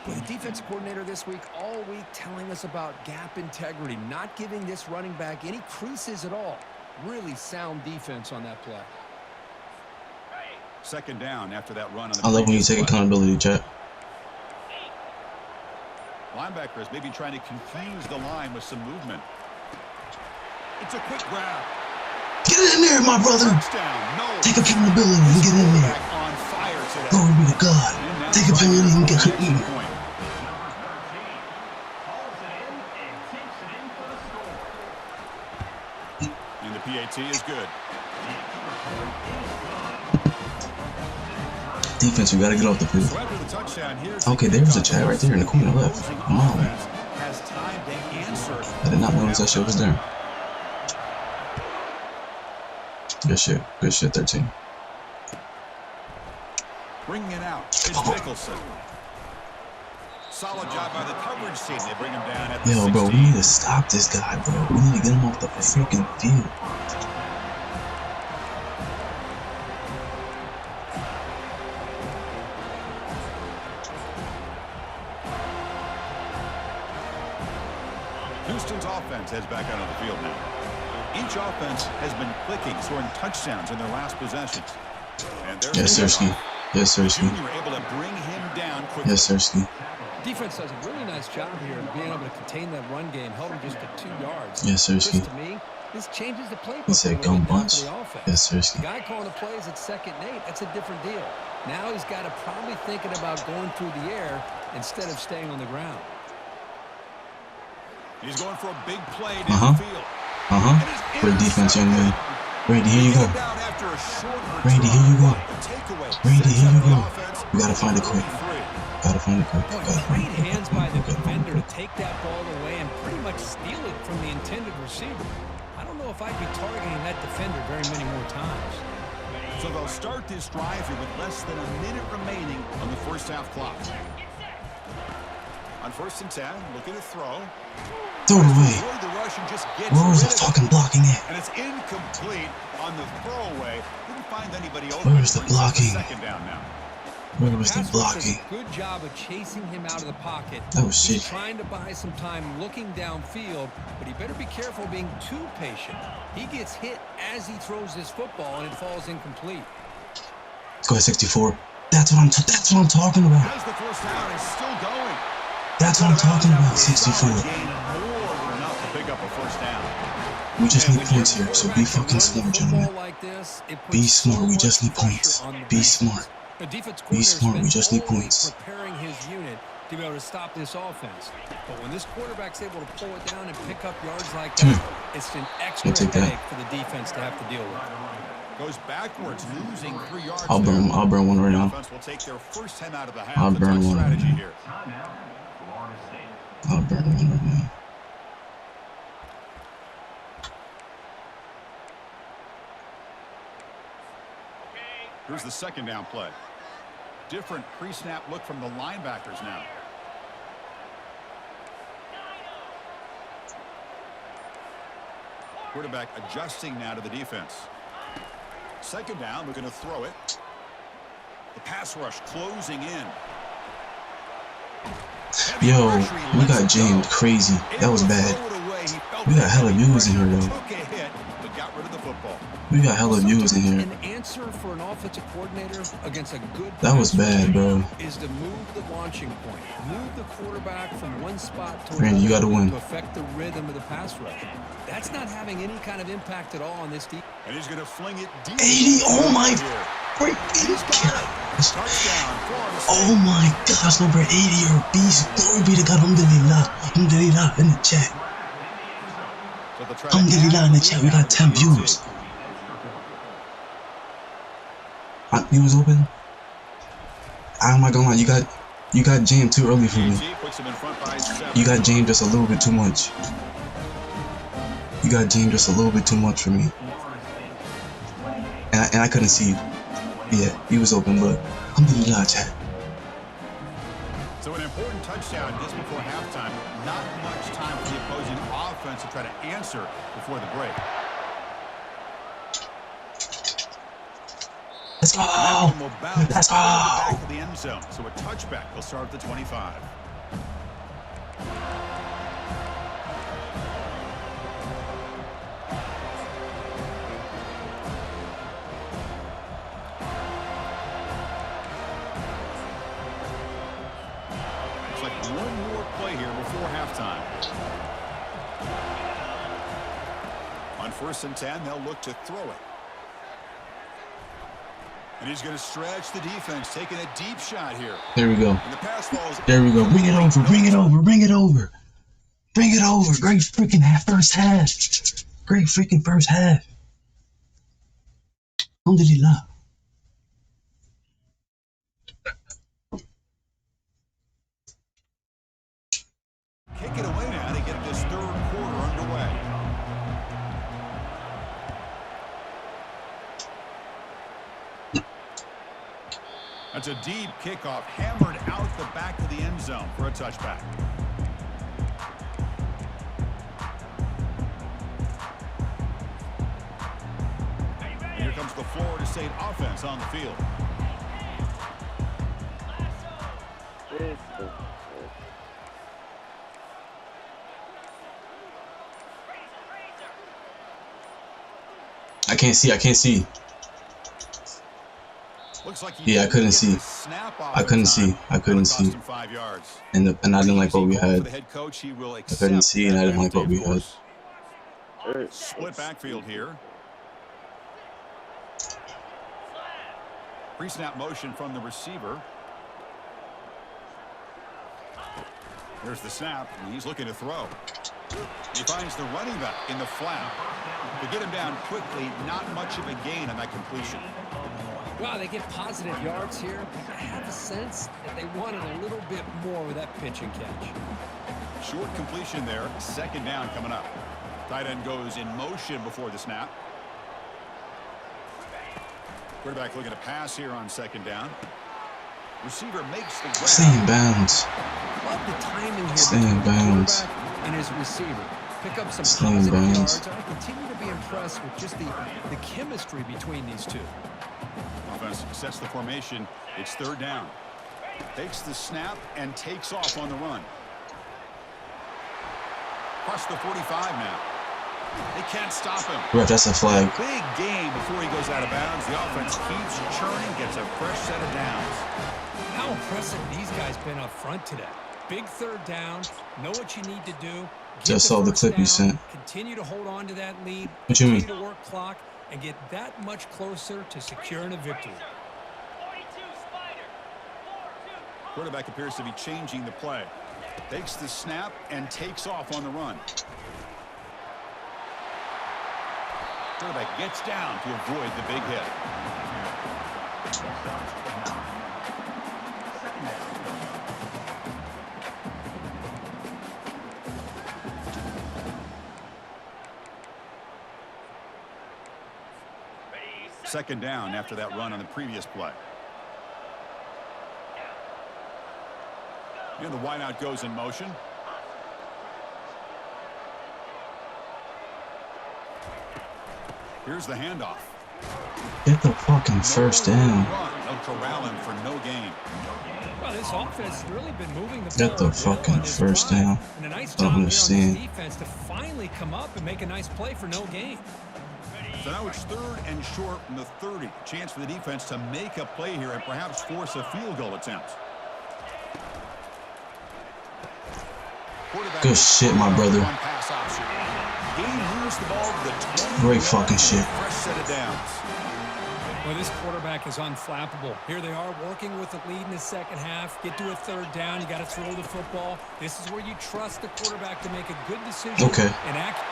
Well, the defense coordinator this week, all week, telling us about gap integrity, not giving this running back any creases at all. Really sound defense on that play. 2nd down after that run on the I love when you previous take play. accountability, Chat. Linebacker is maybe trying to confuse the line with some movement. It's a quick grab. Get in there, my brother. Touchdown. No. Take accountability and get in there. Quarterback on fire today. Glory be to God. And now Take accountability and get in there. point. And the PAT is good. Defense, we gotta get off the field. So after the touchdown, here's Okay, there's a chat right there in the corner left. Come on. Has time to answer. I did not notice that shit was there. Good shit. Good shit, 13. Bringing it out. It's Nicholson. Solid job by the coverage team. They bring him down at the Yo, 16. bro, we need to stop this guy, bro. We need to get him off the freaking field. Houston's offense heads back out on the field now. Each offense has been clicking, scoring touchdowns in their last possessions. And Yes, Sirski. Yes, Sirski. Junior able to bring him down quickly. Yes, Sirski. Defense does a really nice job here of being able to contain that run game, held him just to 2 yards. Yes, Sirski. To me, this changes the playbook. He said gum bunch. For the offense. Yes, Sirski. The guy calling the plays at 2nd and 8, that's a different deal. Now he's got to probably thinking about going through the air instead of staying on the ground. He's going for a big play downfield. Great defense, young man. Brady, here you go. Brady, here you go. Brady, here you go. We gotta find it quick. Gotta find it quick. Great hands by the defender to take that ball away and pretty much steal it from the intended receiver. I don't know if I'd be targeting that defender very many more times. So they'll start this drive here with less than a minute remaining on the first half clock. On 1st and 10, looking to throw. Throw it away. Where was the fucking blocking at? And it's incomplete on the throwaway. Didn't find anybody open. Where is the blocking? Second down now. Where was the blocking? Good job of chasing him out of the pocket. That was He's shit. trying to buy some time looking downfield, but he better be careful being too patient. He gets hit as he throws this football, and it falls incomplete. Let's go at 64. That's what I'm talking about. As the first down is still going. That's what I'm talking about. 64. We just need points here, so be fucking smart, gentlemen. Be smart. We just need points. Be smart. Be smart. We just need points. Preparing his unit to be able to stop this offense. But when this quarterback's able to pull it down and pick up yards like that, it's an extra headache for the defense to have to deal with. Goes backwards, losing 3 yards. I'll burn one right now. I'll burn one right now. I'll burn one right now. Here's the 2nd down play. Different pre-snap look from the linebackers now. Quarterback adjusting now to the defense. 2nd down, looking to throw it. The pass rush closing in. Yo, we got jammed crazy. That was bad. We got hella views in here, though. We got hella views in here. An answer for an offensive coordinator against a good that was bad, bro. Is to move the launching point, move the quarterback from one spot to Randy, you gotta win. To affect the rhythm of the pass rush. That's not having any kind of impact at all on this defense. And he's going to fling it deep. 80. Oh my freaking gosh. Oh my gosh, number 80 or beast. Glory be to God. Alhamdulillah in the chat. Alhamdulillah in the chat. We got 10 views. You was open? I'm not gonna lie, you got jammed too early for me. You got jammed just a little bit too much. You got jammed just a little bit too much for me. And I couldn't see you. Yeah, he was open, but alhamdulillah, chat. So an important touchdown just before halftime. Not much time for the opposing offense to try to answer before the break. Let's go! Let's go! Back to the end zone. So a touchback will start at the 25. Looks like one more play here before halftime. On 1st and 10, they'll look to throw it. And he's going to stretch the defense, taking a deep shot here. There we go. And the pass falls. There we go. Bring it over. Bring it over. Bring it over. Bring it over. Great freaking first half. Great freaking first half. Alhamdulillah. Kick it away now to get this 3rd quarter underway. That's a deep kickoff, hammered out out the back of the end zone for a touchback. And here comes the Florida State offense on the field. I can't see. Looks like Yeah, I couldn't see. I couldn't see. And I didn't like what we had. I couldn't see, and I didn't like what we had. Split backfield here. Pre-snap motion from the receiver. There's the snap, and he's looking to throw. He finds the running back in the flat. To get him down quickly, not much of a gain on that completion. Wow, they get positive yards here. I have a sense that they wanted a little bit more with that pitch and catch. Short completion there. Second down coming up. Tight end goes in motion before the snap. Quarterback looking to pass here on second down. Receiver makes the grab. Stay in bounds. Love the timing here. Stay in bounds. And his receiver. Pick up some Stay in positive bounds. yards. I continue to be impressed with just the chemistry between these two. Offense sets the formation. It's third down. Takes the snap and takes off on the run. Across the 45 now. They can't stop him. Ref, that's a flag. Big game before he goes out of bounds. The offense keeps churning, gets a fresh set of downs. How impressive these guys been up front today. Big third down. Know what you need to do. Just saw the clip you sent. Continue to hold on to that lead. What you mean? Continue to work clock and get that much closer to securing a victory. Quarterback appears to be changing the play. Takes the snap and takes off on the run. Quarterback gets down to avoid the big hit. Second down after that run on the previous play. And the wideout goes in motion. Here's the handoff. Get the fucking first down. They'll corral him for no gain. Well, this offense has really been moving the ball. Get the fucking first down. And a nice Don't job understand. here on this defense to finally come up and make a nice play for no gain. So now it's third and short from the 30. Chance for the defense to make a play here and perhaps force a field goal attempt. Good shit, my brother. Great fucking shit. Fresh set of downs. Well, this quarterback is unflappable. Here they are working with the lead in the second half. Get to a third down. You got to throw the football. This is where you trust the quarterback to make a good decision. Okay. And act.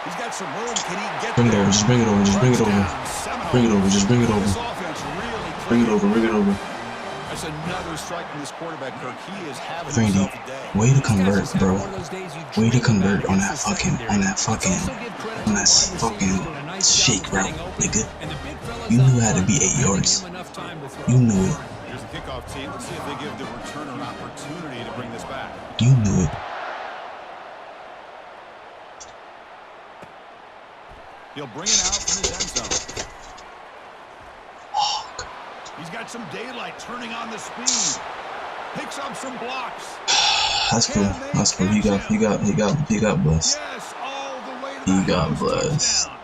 He's got some room. Can he get Bring it there? over. Just bring it over. Just bring it over. Bring it over. Just bring it over. This offense really Bring it over. Bring it over. That's another strike from this quarterback, Kirk. He is having Randy, himself a day. way to convert, bro. Way to convert on that fucking shake route, nigga. You knew how to be 8 yards. You knew it. Here's the kickoff team. Let's see if they give the returner an opportunity to bring this back. You knew it. He'll bring it out from his end zone. Fuck. He's got some daylight turning on the speed. Picks up some blocks. That's cool. That's cool. He got blessed. Yes, all the way to He the got house. blessed. Touchdown.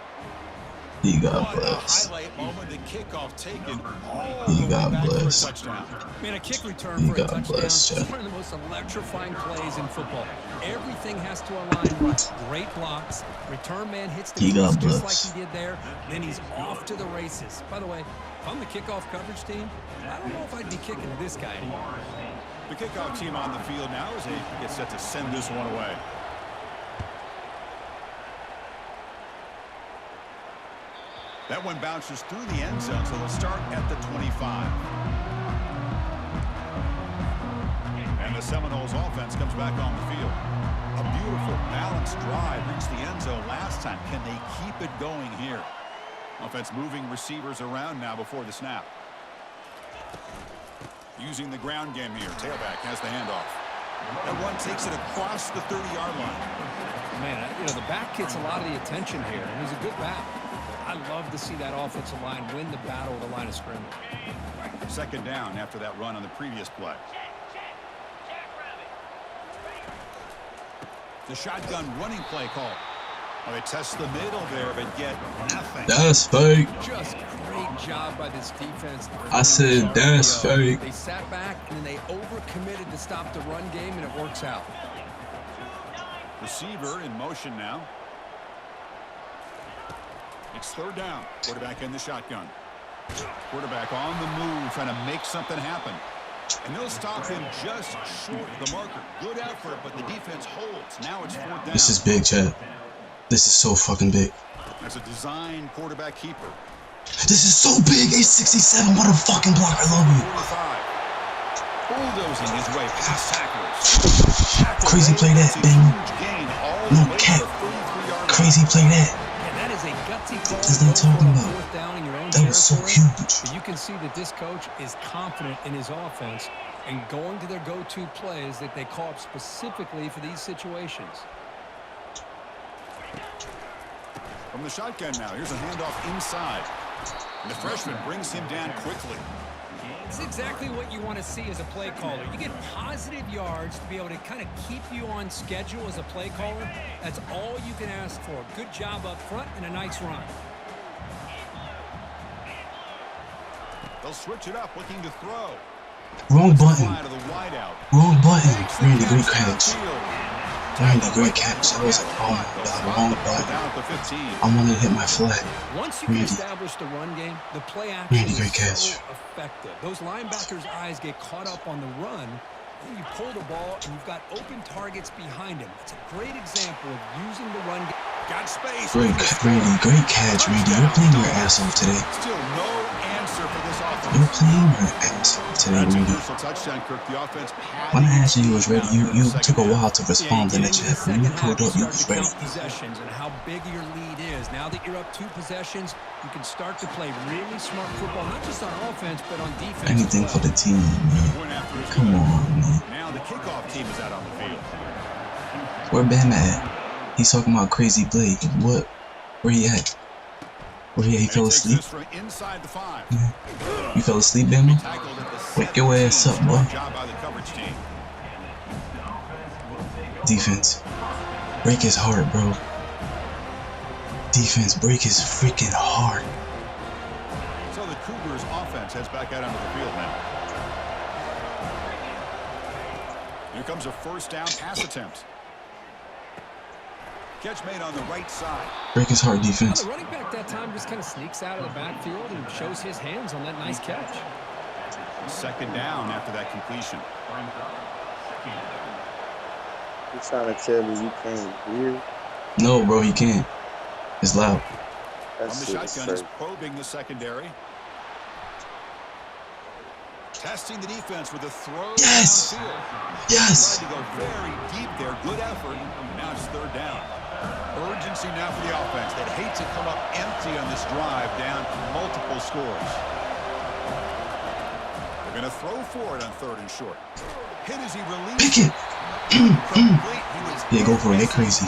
He got What a blessed. highlight moment, the kickoff taken all He the way got back for a blessed. touchdown. Man, a kick return He for a got touchdown. blessed, It's Jeff. one of the most electrifying plays in football. Everything has to align right. Great blocks. Return man hits the He got crease just blessed. like he did there. Then he's off to the races. By the way, if I'm the kickoff coverage team, I don't know if I'd be kicking to this guy anymore. The kickoff team on the field now as they get set to send this one away. That one bounces through the end zone, so they'll start at the 25. And the Seminoles offense comes back on the field. A beautiful, balanced drive reached the end zone last time. Can they keep it going here? Offense moving receivers around now before the snap. Using the ground game here. Tailback has the handoff. That one takes it across the 30-yard line. Man, you know, the back gets a lot of the attention here, and he's a good back. I love to see that offensive line win the battle with the line of scrimmage. Second down after that run on the previous play. The shotgun running play call. Well, they test the middle there, but get nothing. That's fake. Just great job by this defense. I said that's fake. They sat back and then they overcommitted to stop the run game, and it works out. Receiver in motion now. It's third down. Quarterback in the shotgun. Quarterback on the move, trying to make something happen. And they'll stop him just short of the marker. Good effort, but the defense holds. Now it's fourth down. This is big, Chad. This is so fucking big. As a design quarterback keeper. This is so big. 867. What a fucking block. I love you. 45. Bulldozing his way past tacklers. Crazy play that, baby. No cap. Crazy play that. That is a gutsy call. That's not talking about. Fourth down in your own That was so territory. huge. But you can see that this coach is confident in his offense and going to their go-to plays that they call up specifically for these situations. From the shotgun now, here's a handoff inside. And the freshman brings him down quickly. It's exactly what you want to see as a play caller. You get positive yards to be able to kind of keep you on schedule as a play caller. That's all you can ask for. Good job up front and a nice run. They'll switch it up, looking to throw. Wrong button. Wide of the wideout. Wrong button. Randy, great catch. Randy, great catch. I was like, oh my god, wrong button. Down at the 15. I wanted to hit my flag. Once you can Randy. establish the run game, the play action Randy, great is catch. so effective. Those linebackers' eyes get caught up on the run. Then you pull the ball, and you've got open targets behind him. It's a great example of using the run game. Got space. Great, Randy, great catch, Randy. You're playing your ass off today. Still no answer for this offense. You're playing your ass off today, That's a Randy. crucial touchdown, Kirk. The offense When I asked you you was ready, you took a while to respond in the chat. When you pulled up, you was ready. Possessions and how big your lead is. Now that you're up 2 possessions, you can start to play really smart football, not just on offense, but on defense. Anything for the team, man. Come on, man. Now the kickoff team is out on the field. Where Bam at? He's talking about crazy Blake. What? Where he at? Where he at? He fell asleep? From inside the 5. Yeah. You fell asleep, Bama? Wake your ass up, boy. Job by the coverage team. Defense. Break his heart, bro. Defense, break his freaking heart. So the Cougars offense heads back out onto the field now. Here comes a first down pass attempt. Catch made on the right side. Break his heart, defense. The running back that time just kind of sneaks out of the backfield and shows his hands on that nice catch. Second down after that completion. You trying to tell me you can't hear? No, bro, he can't. It's loud. On That's the it, shotgun is sir. probing the secondary. Testing the defense with a throw. Yes! downfield. Yes! Tried to go very deep there. Good effort. And now it's third down. Urgency now for the offense. They'd hate to come up empty on this drive, down multiple scores. They're going to throw for it on third and short. Hit as he released. Pick it! Yeah, go for it. Get crazy.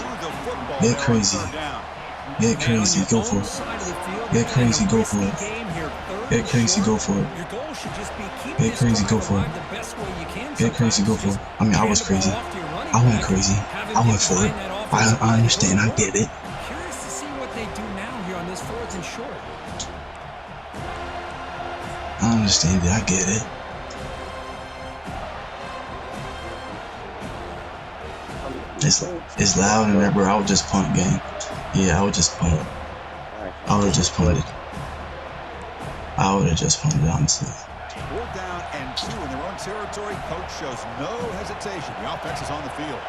Get crazy. Get crazy. Go for it. Get crazy. Go for it. Get crazy. Go for it. Get crazy. Go for it. Get crazy. Go for it. I mean, I was crazy. I went crazy. I went for it. I understand. I get it. Curious to see what they do now here on this fourth and short. I understand it. I get it. It's loud in there, bro. I would just punt, gang. Yeah, I would just punt. I would have just punted. I would have just punted, honestly. 4th down and 2 in their own territory. Coach shows no hesitation. The offense is on the field.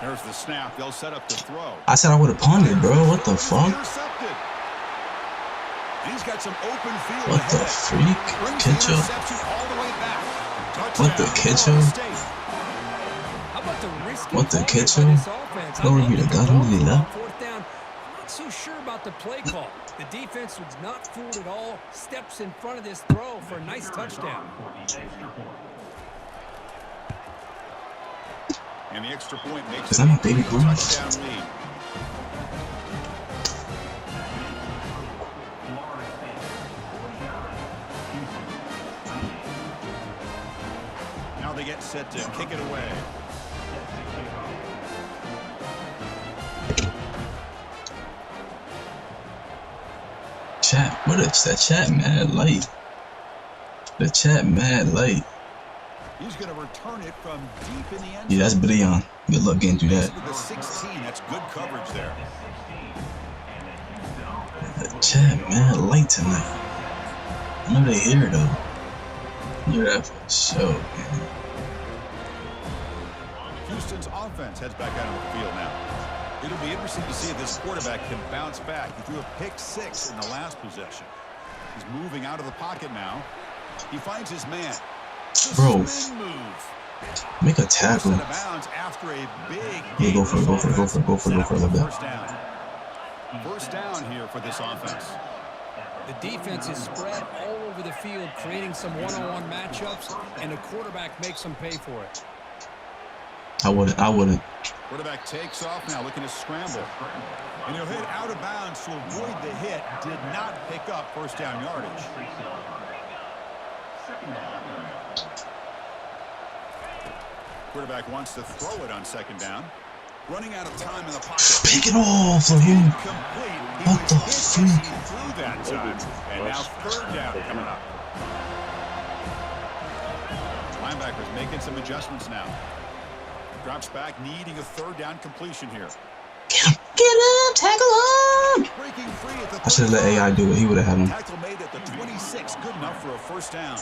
There's the snap. They'll set up the throw. I said I would have punted, bro. What the fuck? Intercepted. He's got some open field What the ahead. freak? Brings the Ketchup? interception all the way back. What the Touchdown, ketchup? Florida State. How about the risky What the play ketchup? by this offense? Glory be to God, only love. Fourth down. Not so sure about the play call. The defense was not fooled at all. Steps in front of this throw for a nice touchdown. And the extra point makes Is it that my a baby girl? touchdown lead. Now they get set to kick it away. Chat, what is that chat mad light? The chat mad light. He's going to return it from deep in the end zone. Yeah, that's Breon. Good luck getting through that. The 16, that's good coverage there. The chat mad light tonight. I know they here though. Hear that for sure, man. Houston's offense heads back out on the field now. It'll be interesting to see if this quarterback can bounce back. He threw a pick-6 in the last possession. He's moving out of the pocket now. He finds his man. Bro, Move. make a tackle. After a big Yeah, go for it, go for it, go for it, go for it, go for it a little bit. First down here for this offense. The defense is spread all over the field, creating some one-on-one matchups, and the quarterback makes them pay for it. I wouldn't. Quarterback takes off now, looking to scramble. And he'll hit out of bounds to avoid the hit. Did not pick up first down yardage. Quarterback wants to throw it on second down. Running out of time in the pocket. Pick it off for him. What the freak? Through that time. And now third down coming up. Linebackers making some adjustments now. Drops back, needing a third down completion here. Get him, tackle him. Breaking free at the I should have let AI do it. He would have had him. Tackle made at the 26, good enough for a first down.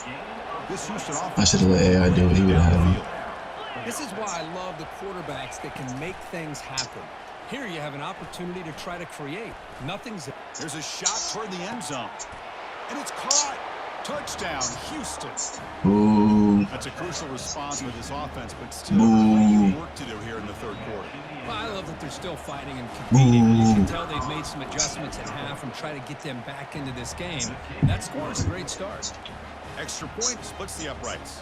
This Houston offense. I should have let AI do it. He would have had him. This is why I love the quarterbacks that can make things happen. Here you have an opportunity to try to create. Nothing's... There's a shot toward the end zone. And it's caught. Touchdown, Houston. Ooh. That's a crucial response with this offense, but still plenty of work to do here in the third quarter. Well, I love that they're still fighting and competing. You can tell they've made some adjustments at half and try to get them back into this game. That score is a great start. Extra point splits the uprights.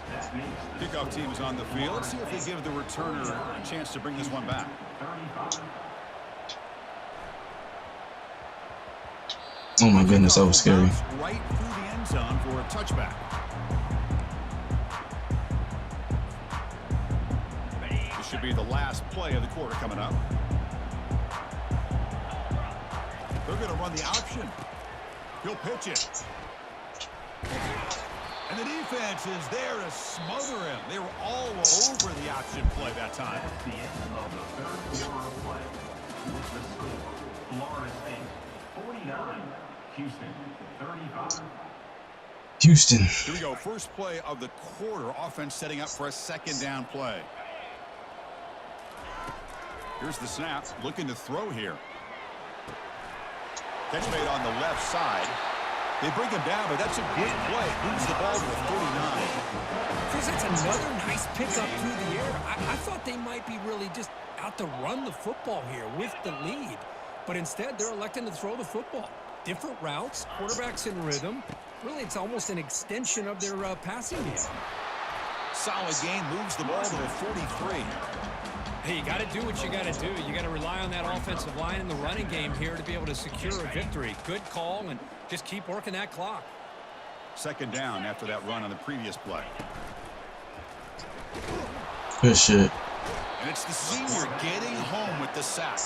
Kickoff team is on the field. Let's see if they give the returner a chance to bring this one back. Oh my goodness, that was scary. Right through the end zone for a touchback. This should be the last play of the quarter coming up. They're going to run the option. He'll pitch it. And the defense is there to smother him. They were all over the option play that time. That's the end of the third quarter of play. With the score, Florida State 49, Houston 35. Houston. Here we go. First play of the quarter. Offense setting up for a second down play. Here's the snap. Looking to throw here. Catch made on the left side. They bring him down, but that's a good play. Moves the ball to the 49. Chris, that's another nice pickup through the air. I thought they might be really just out to run the football here with the lead. But instead, they're electing to throw the football. Different routes, quarterbacks in rhythm. Really, it's almost an extension of their passing game. Solid gain, moves the ball to the 43. Hey, you got to do what you got to do. You got to rely on that offensive line in the running game here to be able to secure a victory. Good call, and just keep working that clock. Second down after that run on the previous play. Good shit. And it's the senior getting home with the sack.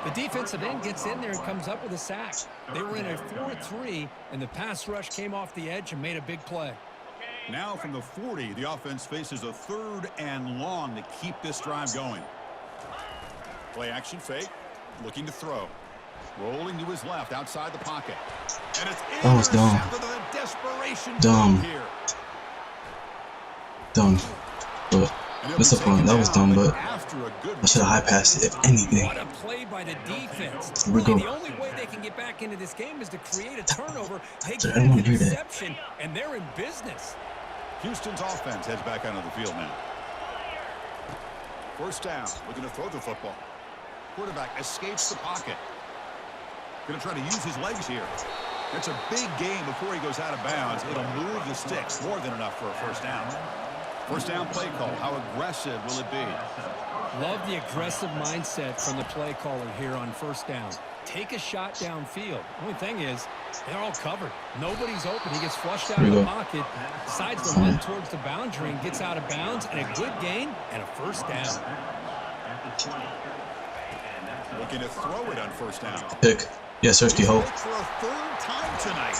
The defensive end gets in there and comes up with a sack. They were in a 4-3, and the pass rush came off the edge and made a big play. Now from the 40, the offense faces a third and long to keep this drive going. Play action fake, looking to throw. Rolling to his left outside the pocket. And it's That was dumb. Dumb. Dumb. But what's the point? That was dumb, but I should have high passed it if anything. What a play by the defense. Here we go. The only way they can get back into this game is to create a turnover. They I get don't want an to hear that. interception, and they're in business. Houston's offense heads back onto the field now. First down, looking to throw the football. Quarterback escapes the pocket. Going to try to use his legs here. It's a big game before he goes out of bounds. It'll move the sticks more than enough for a first down. First down play call. How aggressive will it be? Love the aggressive mindset from the play caller here on first down. Take a shot downfield. Only thing is, they're all covered. Nobody's open. He gets flushed out of the pocket, decides to run towards the boundary and gets out of bounds, and a good gain and a first down. Looking to throw it on first down. Pick. Yes, sir, Steve Ho. For a third time tonight.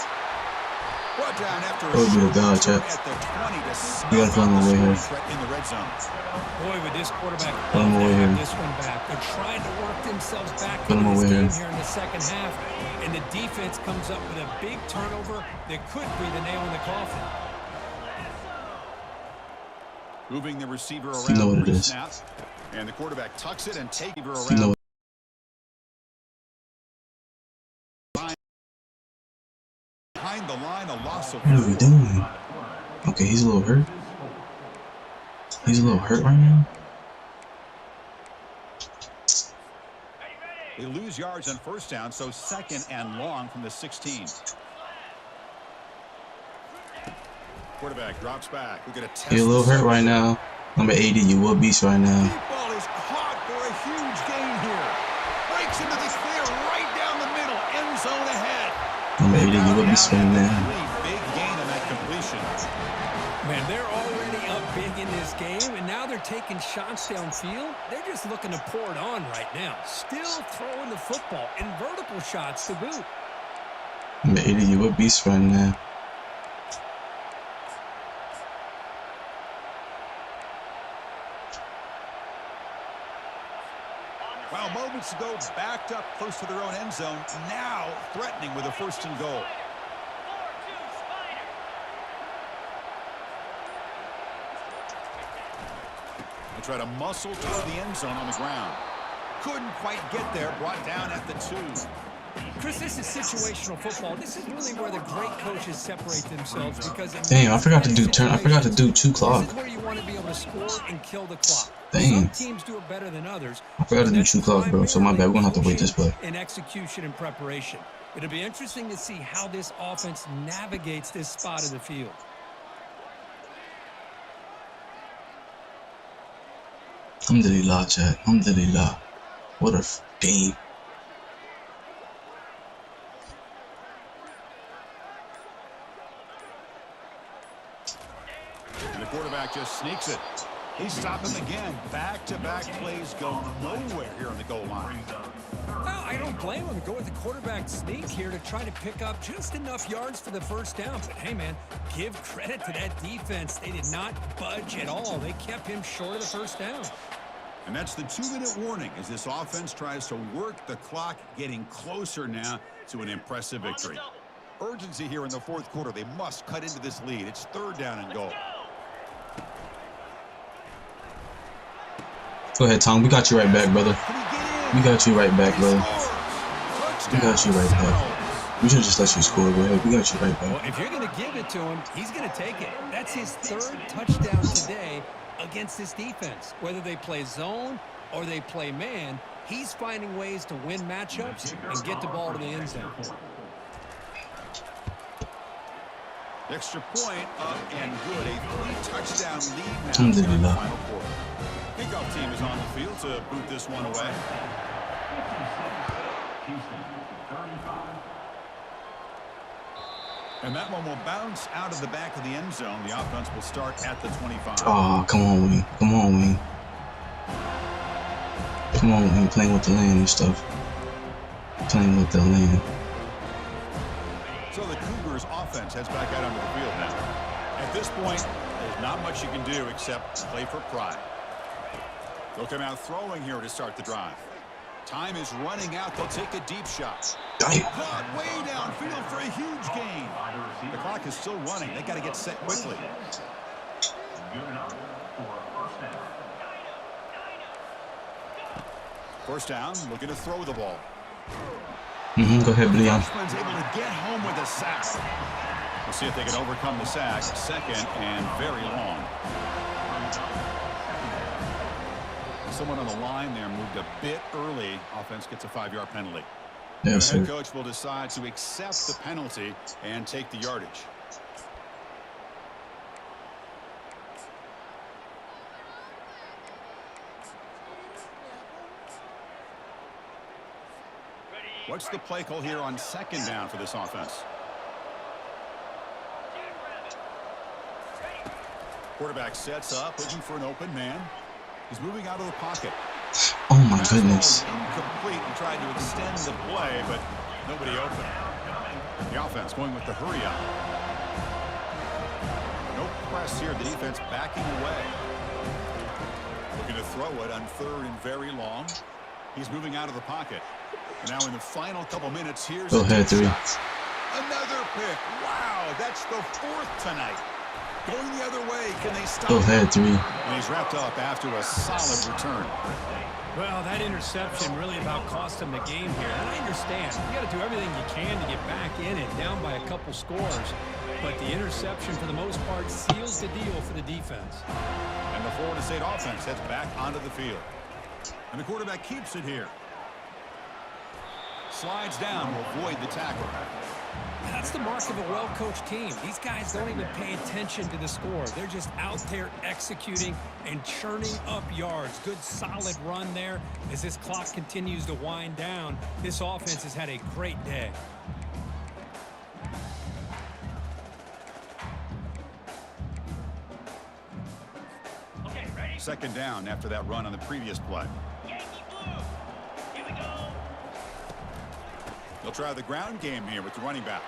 Brought down after a Oh, good God, Chad. at the 20 to You gotta find my way here. in the red zone. Boy, with this quarterback, Find my way they have here. this one back. They're trying to work themselves back Find into my this way game here. here in the second half, and the defense comes up with a big turnover that could be the nail in the coffin. Moving the receiver around. You know what it is. Snap, and the quarterback tucks it and takes it around. You know Behind the line, a loss of what are we doing? Okay, he's a little hurt. He's a little hurt right now. They lose yards on first down, so second and long from the 16. Quarterback drops back. We're going to test. He's a little hurt right now. Number 80, you a beast right now. Deep ball is caught for a huge gain here. Breaks into the clear right down the middle. End zone ahead. Number 80, you a beast right now. Big gain on that completion. Man, they're already up big in this game, and now they're taking shots downfield. They're just looking to pour it on right now. Still throwing the football and vertical shots to boot. Number 80, you a beast right now. Well, moments ago, backed up close to their own end zone. Now threatening with a first and goal. They try to muscle toward the end zone on the ground. Couldn't quite get there. Brought down at the 2. Chris, this is situational football. This is really where the great coaches separate themselves because Damn, I forgot to do turn. I forgot to do 2 clock. This is where you want to be able to score and kill the clock. Damn. Some teams do it better than others. I forgot to do 2 clock, bro. So my bad. We're gonna have to wait this play. In execution and preparation. It'll be interesting to see how this offense navigates this spot of the field. Alhamdulillah, Chad. Alhamdulillah. What a game. And the quarterback just sneaks it. He stopped him again. Back-to-back plays go nowhere here on the goal line. Well, I don't blame him. Go with the quarterback sneak here to try to pick up just enough yards for the first down. But, hey, man, give credit to that defense. They did not budge at all. They kept him short of the first down. And that's the 2-minute warning as this offense tries to work the clock, getting closer now to an impressive victory. Urgency here in the fourth quarter. They must cut into this lead. It's third down and goal. Go ahead, Tom. We got you right back, brother. We got you right back, brother. We got you right back. We should just let you score. Go ahead. We got you right back. Well, if you're going to give it to him, he's going to take it. That's his third touchdown today against this defense. Whether they play zone or they play man, he's finding ways to win matchups and get the ball to the end zone. Extra point up and good. A 3-touchdown lead now. Alhamdulillah. Final quarter. Kickoff team is on the field to boot this one away. And that one will bounce out of the back of the end zone. The offense will start at the 25. Oh, come on, Wayne. Come on, Wayne. Come on, Wayne. Playing with the land and stuff. Playing with the land. So the Cougars offense heads back out onto the field now. At this point, there's not much you can do except play for pride. They'll come out throwing here to start the drive. Time is running out. They'll take a deep shot. Caught way downfield for a huge gain. The clock is still running. They got to get set quickly. First down, looking to throw the ball. Go ahead, Leon. Freshman's able to get home with a sack. We'll see if they can overcome the sack. Second and very long. Someone on the line there moved a bit early. Offense gets a 5-yard penalty. Yes, The head sir. coach will decide to accept the penalty and take the yardage. What's the play call here on second down for this offense? Quarterback sets up, looking for an open man. He's moving out of the pocket. Oh my Pass goodness. ball is incomplete and tried to extend the play, but nobody open. The offense going with the hurry up. No press here. The defense backing away. Looking to throw it on third and very long. He's moving out of the pocket. And now in the final couple minutes, here's Go ahead, 3. another pick. Wow, that's the 4th tonight. Going the other way, can they stop? Go ahead, 3. And he's wrapped up after a solid return. Well, that interception really about cost him the game here. And I understand. You got to do everything you can to get back in it, down by a couple scores. But the interception, for the most part, seals the deal for the defense. And the Florida State offense heads back onto the field. And the quarterback keeps it here. Slides down to avoid the tackle. That's the mark of a well-coached team. These guys don't even pay attention to the score. They're just out there executing and churning up yards. Good, solid run there. As this clock continues to wind down, this offense has had a great day. Second down after that run on the previous play. They'll try the ground game here with the running back.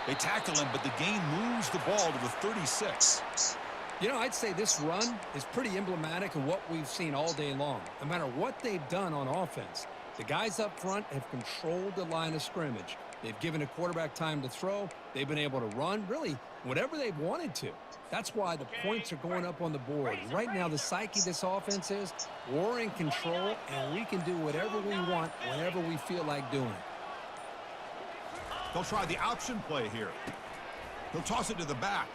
They tackle him, but the gain moves the ball to the 36. You know, I'd say this run is pretty emblematic of what we've seen all day long. No matter what they've done on offense, the guys up front have controlled the line of scrimmage. They've given a quarterback time to throw. They've been able to run, really, whatever they've wanted to. That's why the points are going up on the board. Right now, the psyche of this offense is we're in control, and we can do whatever we want whenever we feel like doing it. They'll try the option play here. They'll toss it to the back.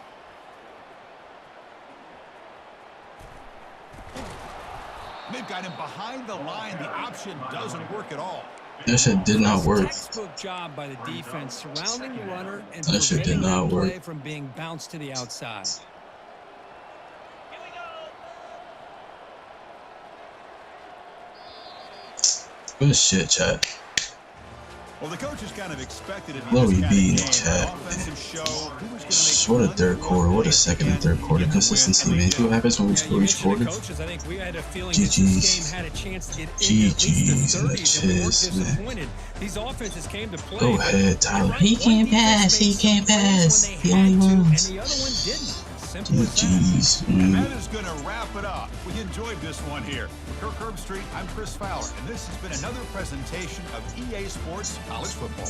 They've got him behind the line. The option doesn't work at all. That shit did not work. Textbook job by the defense surrounding the runner and That shit did preventing not that work. play from being bounced to the outside. Good shit, chat. Well, the coach is kind of expected to Glory this kind be in of the game. chat, Offensive show. Who was gonna make What a one third quarter. What a second and third quarter. Consistency, man. See what happens when we score each quarter? Coaches, I think we had a feeling that this game had a chance to get into at least the 30s, and we weren't disappointed. These offenses came to play. Go ahead, Tyler. He can't pass. He can't pass. He only runs. And the other one didn't. Simple as that. GG's. And that is going to wrap it up. We enjoyed this one here. For Kirk Herbstreit, I'm Chris Fowler, and this has been another presentation of EA Sports College Football.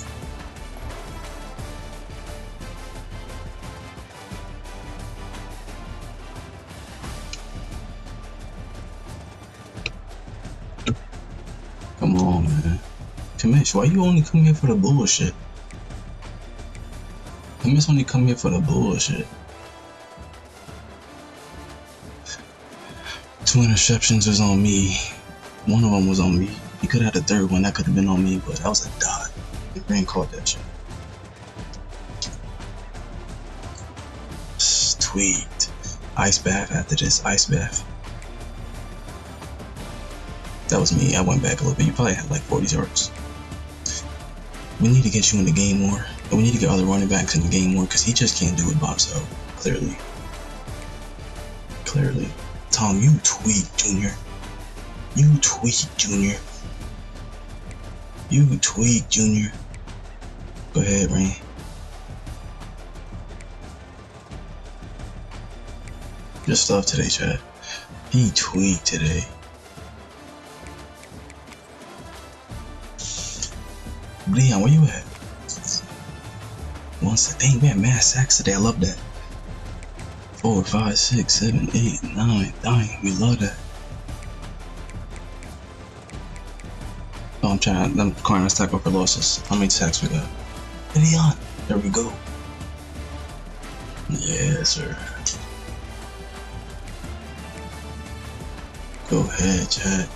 Come on, man. Kamish, why you only come here for the bullshit? Kamish only come here for the bullshit. 2 interceptions was on me. One of them was on me. He could have had a third one. That could have been on me, but that was a dot. The brain caught that shit. Tweaked. Ice bath after this. Ice bath. That was me. I went back a little bit. You probably had like 40 yards. We need to get you in the game more. And we need to get other running backs in the game more because he just can't do it by himself. Clearly. Clearly. Tom, you tweak, Junior. You tweak, Junior. You tweak, Junior. Go ahead, Rain. Good stuff today, Chad. He tweaked today. Leon, where you at? Dang, we had mad sacks today. I love that. 4, 5, 6, 7, 8, 9. Dang, we love that. Oh, I'm calling us tackle for losses. How many sacks we got? Leon, there we go. Yes, sir. Go ahead, Chad.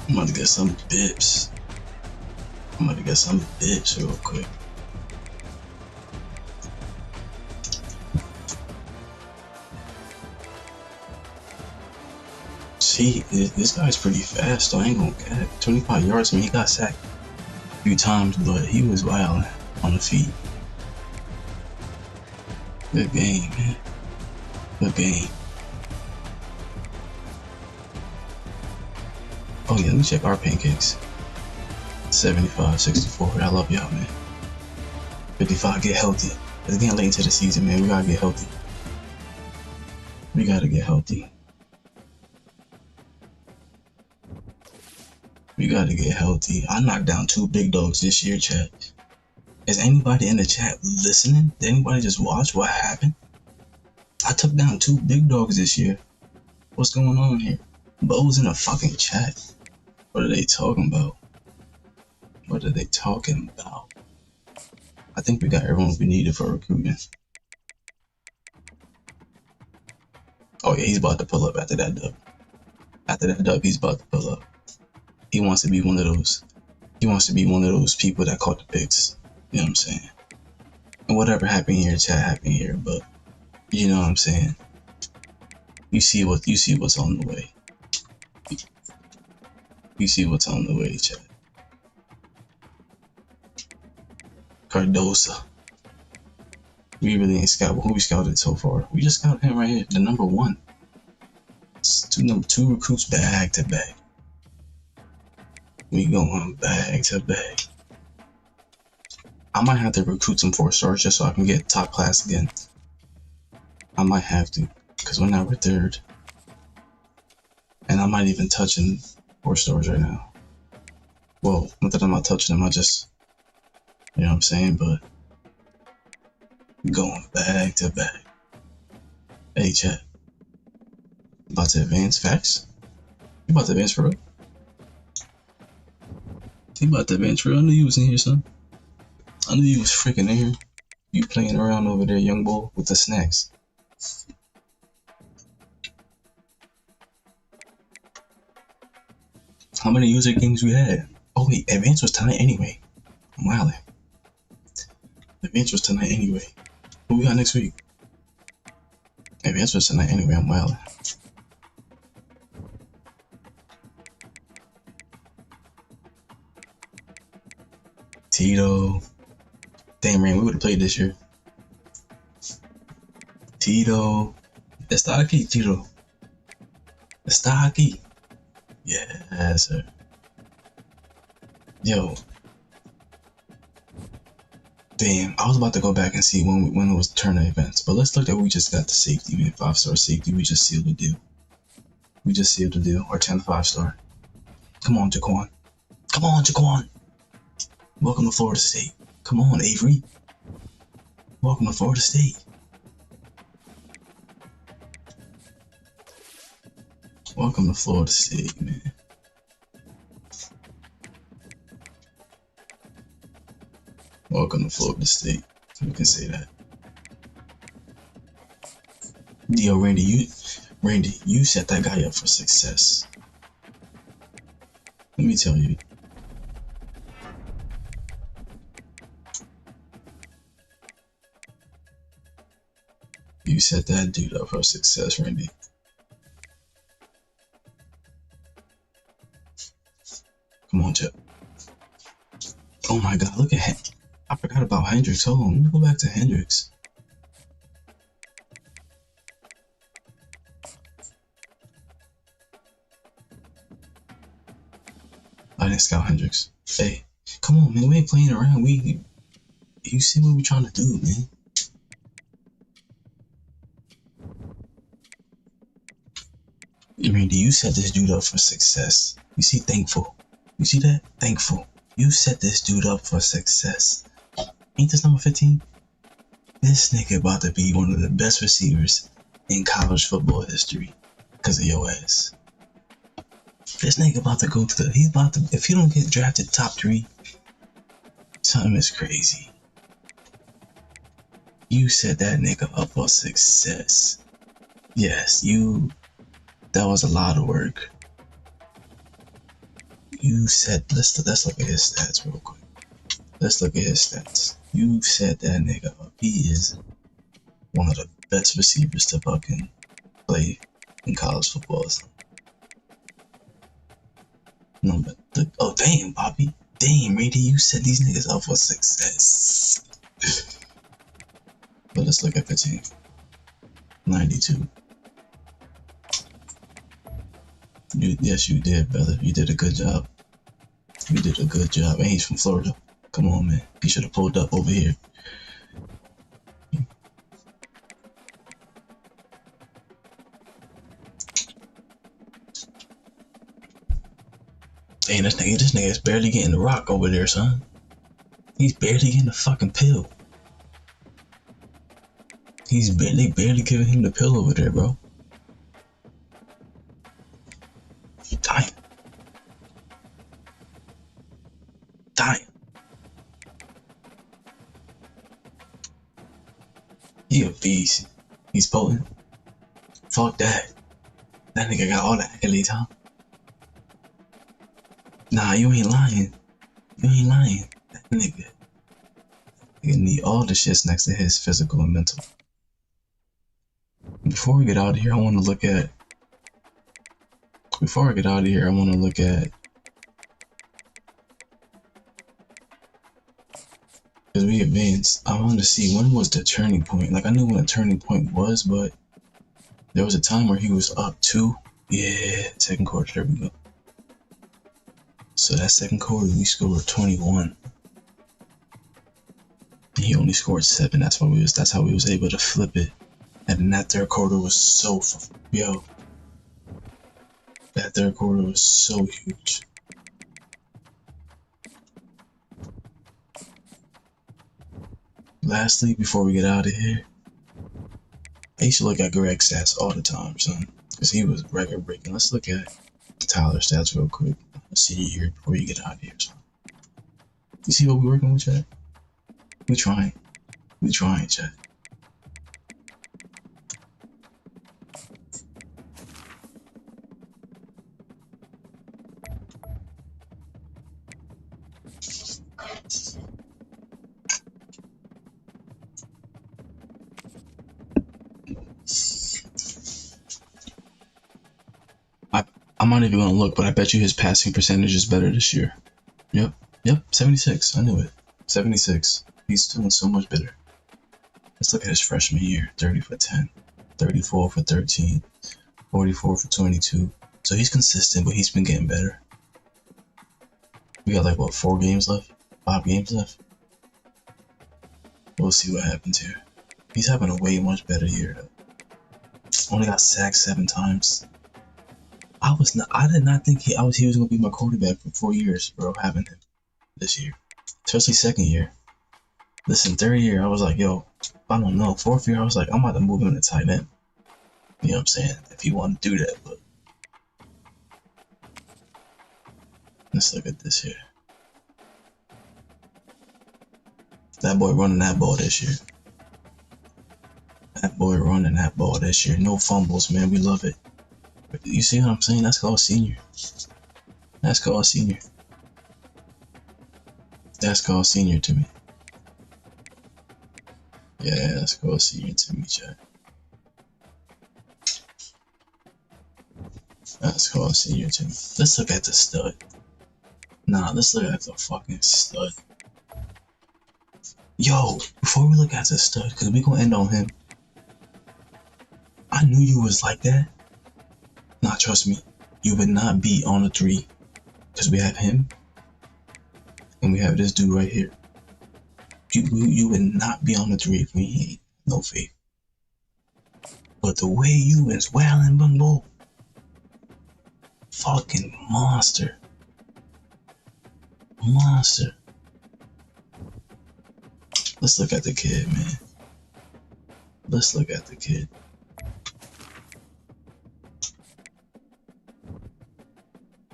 I'm about to get some bips. I'm about to get some bips real quick. See, this guy's pretty fast, so I ain't gonna cap. 25 yards, I mean, he got sacked a few times, but he was wild on the feet. Good game, man. Good game. Oh yeah, let me check our pancakes. 75, 64. I love y'all, man. 55, get healthy. It's getting late into the season, man. We gotta get healthy. We gotta get healthy. We gotta get healthy. I knocked down 2 big dogs this year, chat. Is anybody in the chat listening? Did anybody just watch what happened? I took down 2 big dogs this year. What's going on here? Bo's in a fucking chat. What are they talking about? What are they talking about? I think we got everyone we needed for recruiting. Oh yeah, he's about to pull up after that dub. After that dub, he's about to pull up. He wants to be one of those. He wants to be one of those people that caught the picks. You know what I'm saying? And whatever happened here, chat happened here. But you know what I'm saying? You see what's on the way. You see what's on the way, chat. Cardosa. We really ain't scouted. Who we scouted so far? We just scouted him right here, the number 1. It's number 2 recruits back to back. We going back to back. I might have to recruit some 4-stars just so I can get top class again. I might have to, because we're now we're 3rd. And I'm not even touching 4-stars right now. Well, not that I'm not touching them, I just, you know what I'm saying, but going back to back. Hey, chat. About to advance facts? You about to advance for real? You about to advance for real? I knew you was in here, son. I knew you was freaking in here. You playing around over there, young boy, with the snacks. How many user games we had? Oh wait, advance was tonight anyway. I'm wildin'. Advance was tonight anyway. What we got next week? Advance was tonight anyway. I'm wildin'. Tito. Damn, man, we would have played this year. Tito. Está aquí, Tito. Está aquí. Yes, sir. Yo. Damn, I was about to go back and see when it was turn events, but let's look at we just got the safety, man. 5-star safety. We just sealed the deal. We just sealed the deal. Our 10 5-star. Come on, Jaquan. Come on, Jaquan. Welcome to Florida State. Come on, Avery. Welcome to Florida State. Welcome to Florida State, man. Welcome to Florida State. We can say that. Yo, Randy, you set that guy up for success. Let me tell you. You set that dude up for success, Randy. Come on, Chip. Oh my God, look at him. I forgot about Hendricks. Hold on, let me go back to Hendricks. I didn't scout Hendricks. Hey, come on, man. We ain't playing around. You see what we trying to do, man. Randy, you set this dude up for success. You see, thankful. You see that? Thankful. You set this dude up for success. Ain't this number 15? This nigga about to be one of the best receivers in college football history because of your ass. This nigga about to go to the, he's about to, if he don't get drafted top 3, something is crazy. You set that nigga up for success. Yes, that was a lot of work. You said, let's look at his stats real quick. Let's look at his stats. You set that nigga up. He is one of the best receivers to fucking play in college football. No, but oh damn, Bobby. Damn, Randy, you set these niggas up for success. But let's look at the team. 92. Yes, you did, brother. You did a good job. You did a good job. And he's from Florida. Come on, man. He should have pulled up over here. Damn, this nigga is barely getting the rock over there, son. He's barely getting the fucking pill. He's barely giving him the pill over there, bro. Dying. Dying. He a beast. He's potent. Fuck that. That nigga got all the accolades, huh? Nah, you ain't lying. You ain't lying. That nigga need all the shits next to his physical and mental. Before we get out of here, I want to look at. Before I get out of here, I want to look at. Because we advanced, I want to see when was the turning point. Like, I knew when the turning point was, but there was a time where he was up 2. Yeah, second quarter, there we go. So that second quarter, we scored 21. And he only scored 7. That's how we was able to flip it. And then that third quarter was so, yo. That third quarter was so huge. Lastly, before we get out of here, I used to look at Greg's stats all the time, son, because he was record breaking. Let's look at Tyler's stats real quick. Senior year before you get out of here, son. You see what we're working with, Chad? We trying, Chad. I'm not even gonna look, but I bet you his passing percentage is better this year. Yep, 76. I knew it. 76. He's doing so much better. Let's look at his freshman year. 30 for 10, 34 for 13, 44 for 22. So he's consistent, but he's been getting better. We got like, what, 4 games left? 5 games left? We'll see what happens here. He's having a way much better year, though. Only got sacked 7 times. I did not think he was gonna be my quarterback for 4 years, bro, having him this year. Especially second year. Listen, third year, I was like, yo, I don't know. 4th year, I was like, I'm about to move him to tight end. You know what I'm saying? If he wanted to do that, but let's look at this here. That boy running that ball this year. That boy running that ball this year. No fumbles, man. We love it. You see what I'm saying? That's called senior. That's called senior. That's called senior to me. Yeah, that's called senior to me, Chad. That's called senior to me. Let's look at the stud. Nah, let's look at the fucking stud. Yo, before we look at the stud, because we gonna end on him. I knew you was like that. Nah, trust me, you would not be on a 3, because we have him, and we have this dude right here. You would not be on the 3 if we ain't no faith. But the way you was wailing, Bumbo, fucking monster. Monster. Let's look at the kid, man. Let's look at the kid.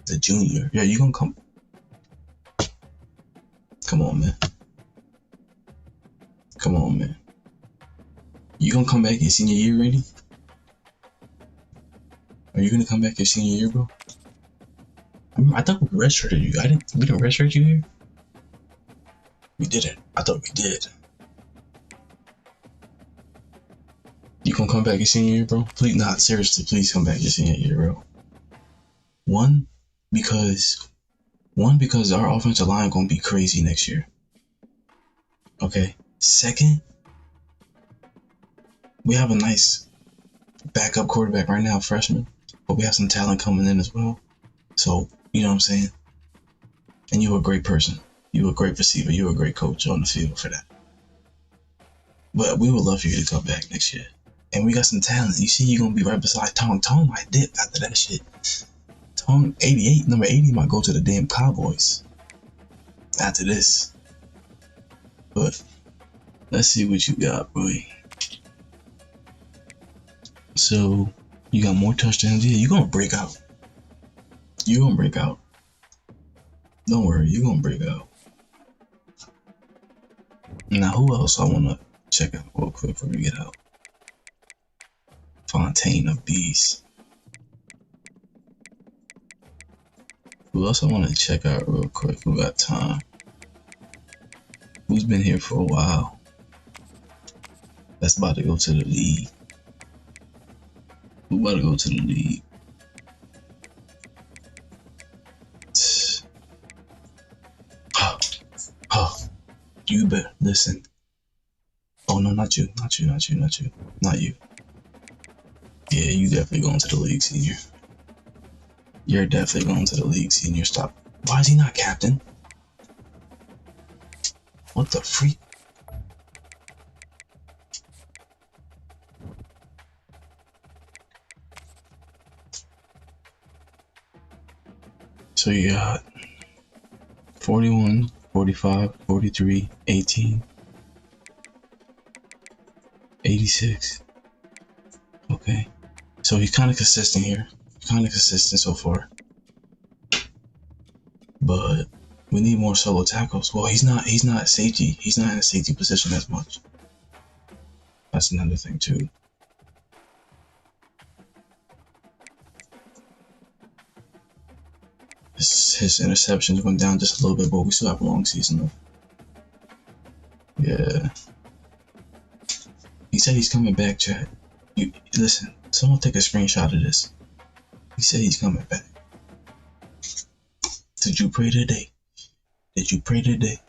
The junior. Yeah, you gonna come. Come on, man. Come on, man. You gonna come back your senior year, ready? Are you gonna come back your senior year, bro? I thought we redshirted you. We didn't redshirt you here? We didn't. I thought we did. You gonna come back your senior year, bro? Please, not seriously, please come back your senior year, bro. One, because our offensive line gonna be crazy next year. Okay. Second, we have a nice backup quarterback right now, freshman, but we have some talent coming in as well. So, you know what I'm saying? And you're a great person. You're a great receiver. You're a great coach on the field for that. But we would love for you to come back next year. And we got some talent. You see, you're going to be right beside Tong. Tong might dip after that shit. Tong, 88, number 80 might go to the damn Cowboys after this. But let's see what you got, boy. So, you got more touchdowns? Yeah, you're going to break out. You're going to break out. Don't worry, you're going to break out. Now, who else I want to check out real quick before we get out? Fontaine of Bees. Who else I want to check out real quick? Who got time? Who's been here for a while? That's about to go to the league. Who about to go to the league? You better listen. Oh no, not you. Not you. Yeah, you definitely going to the league, senior. You're definitely going to the league, senior. Stop. Why is he not captain? What the freak? So you got 41, 45, 43, 18, 86. Okay. So he's kind of consistent here. Kind of consistent so far. But we need more solo tackles. Well, he's not safety. He's not in a safety position as much. That's another thing too. His interceptions went down just a little bit, but we still have a long season though. Yeah. He said he's coming back, chat. You listen, someone take a screenshot of this. He said he's coming back. Did you pray today? Did you pray today?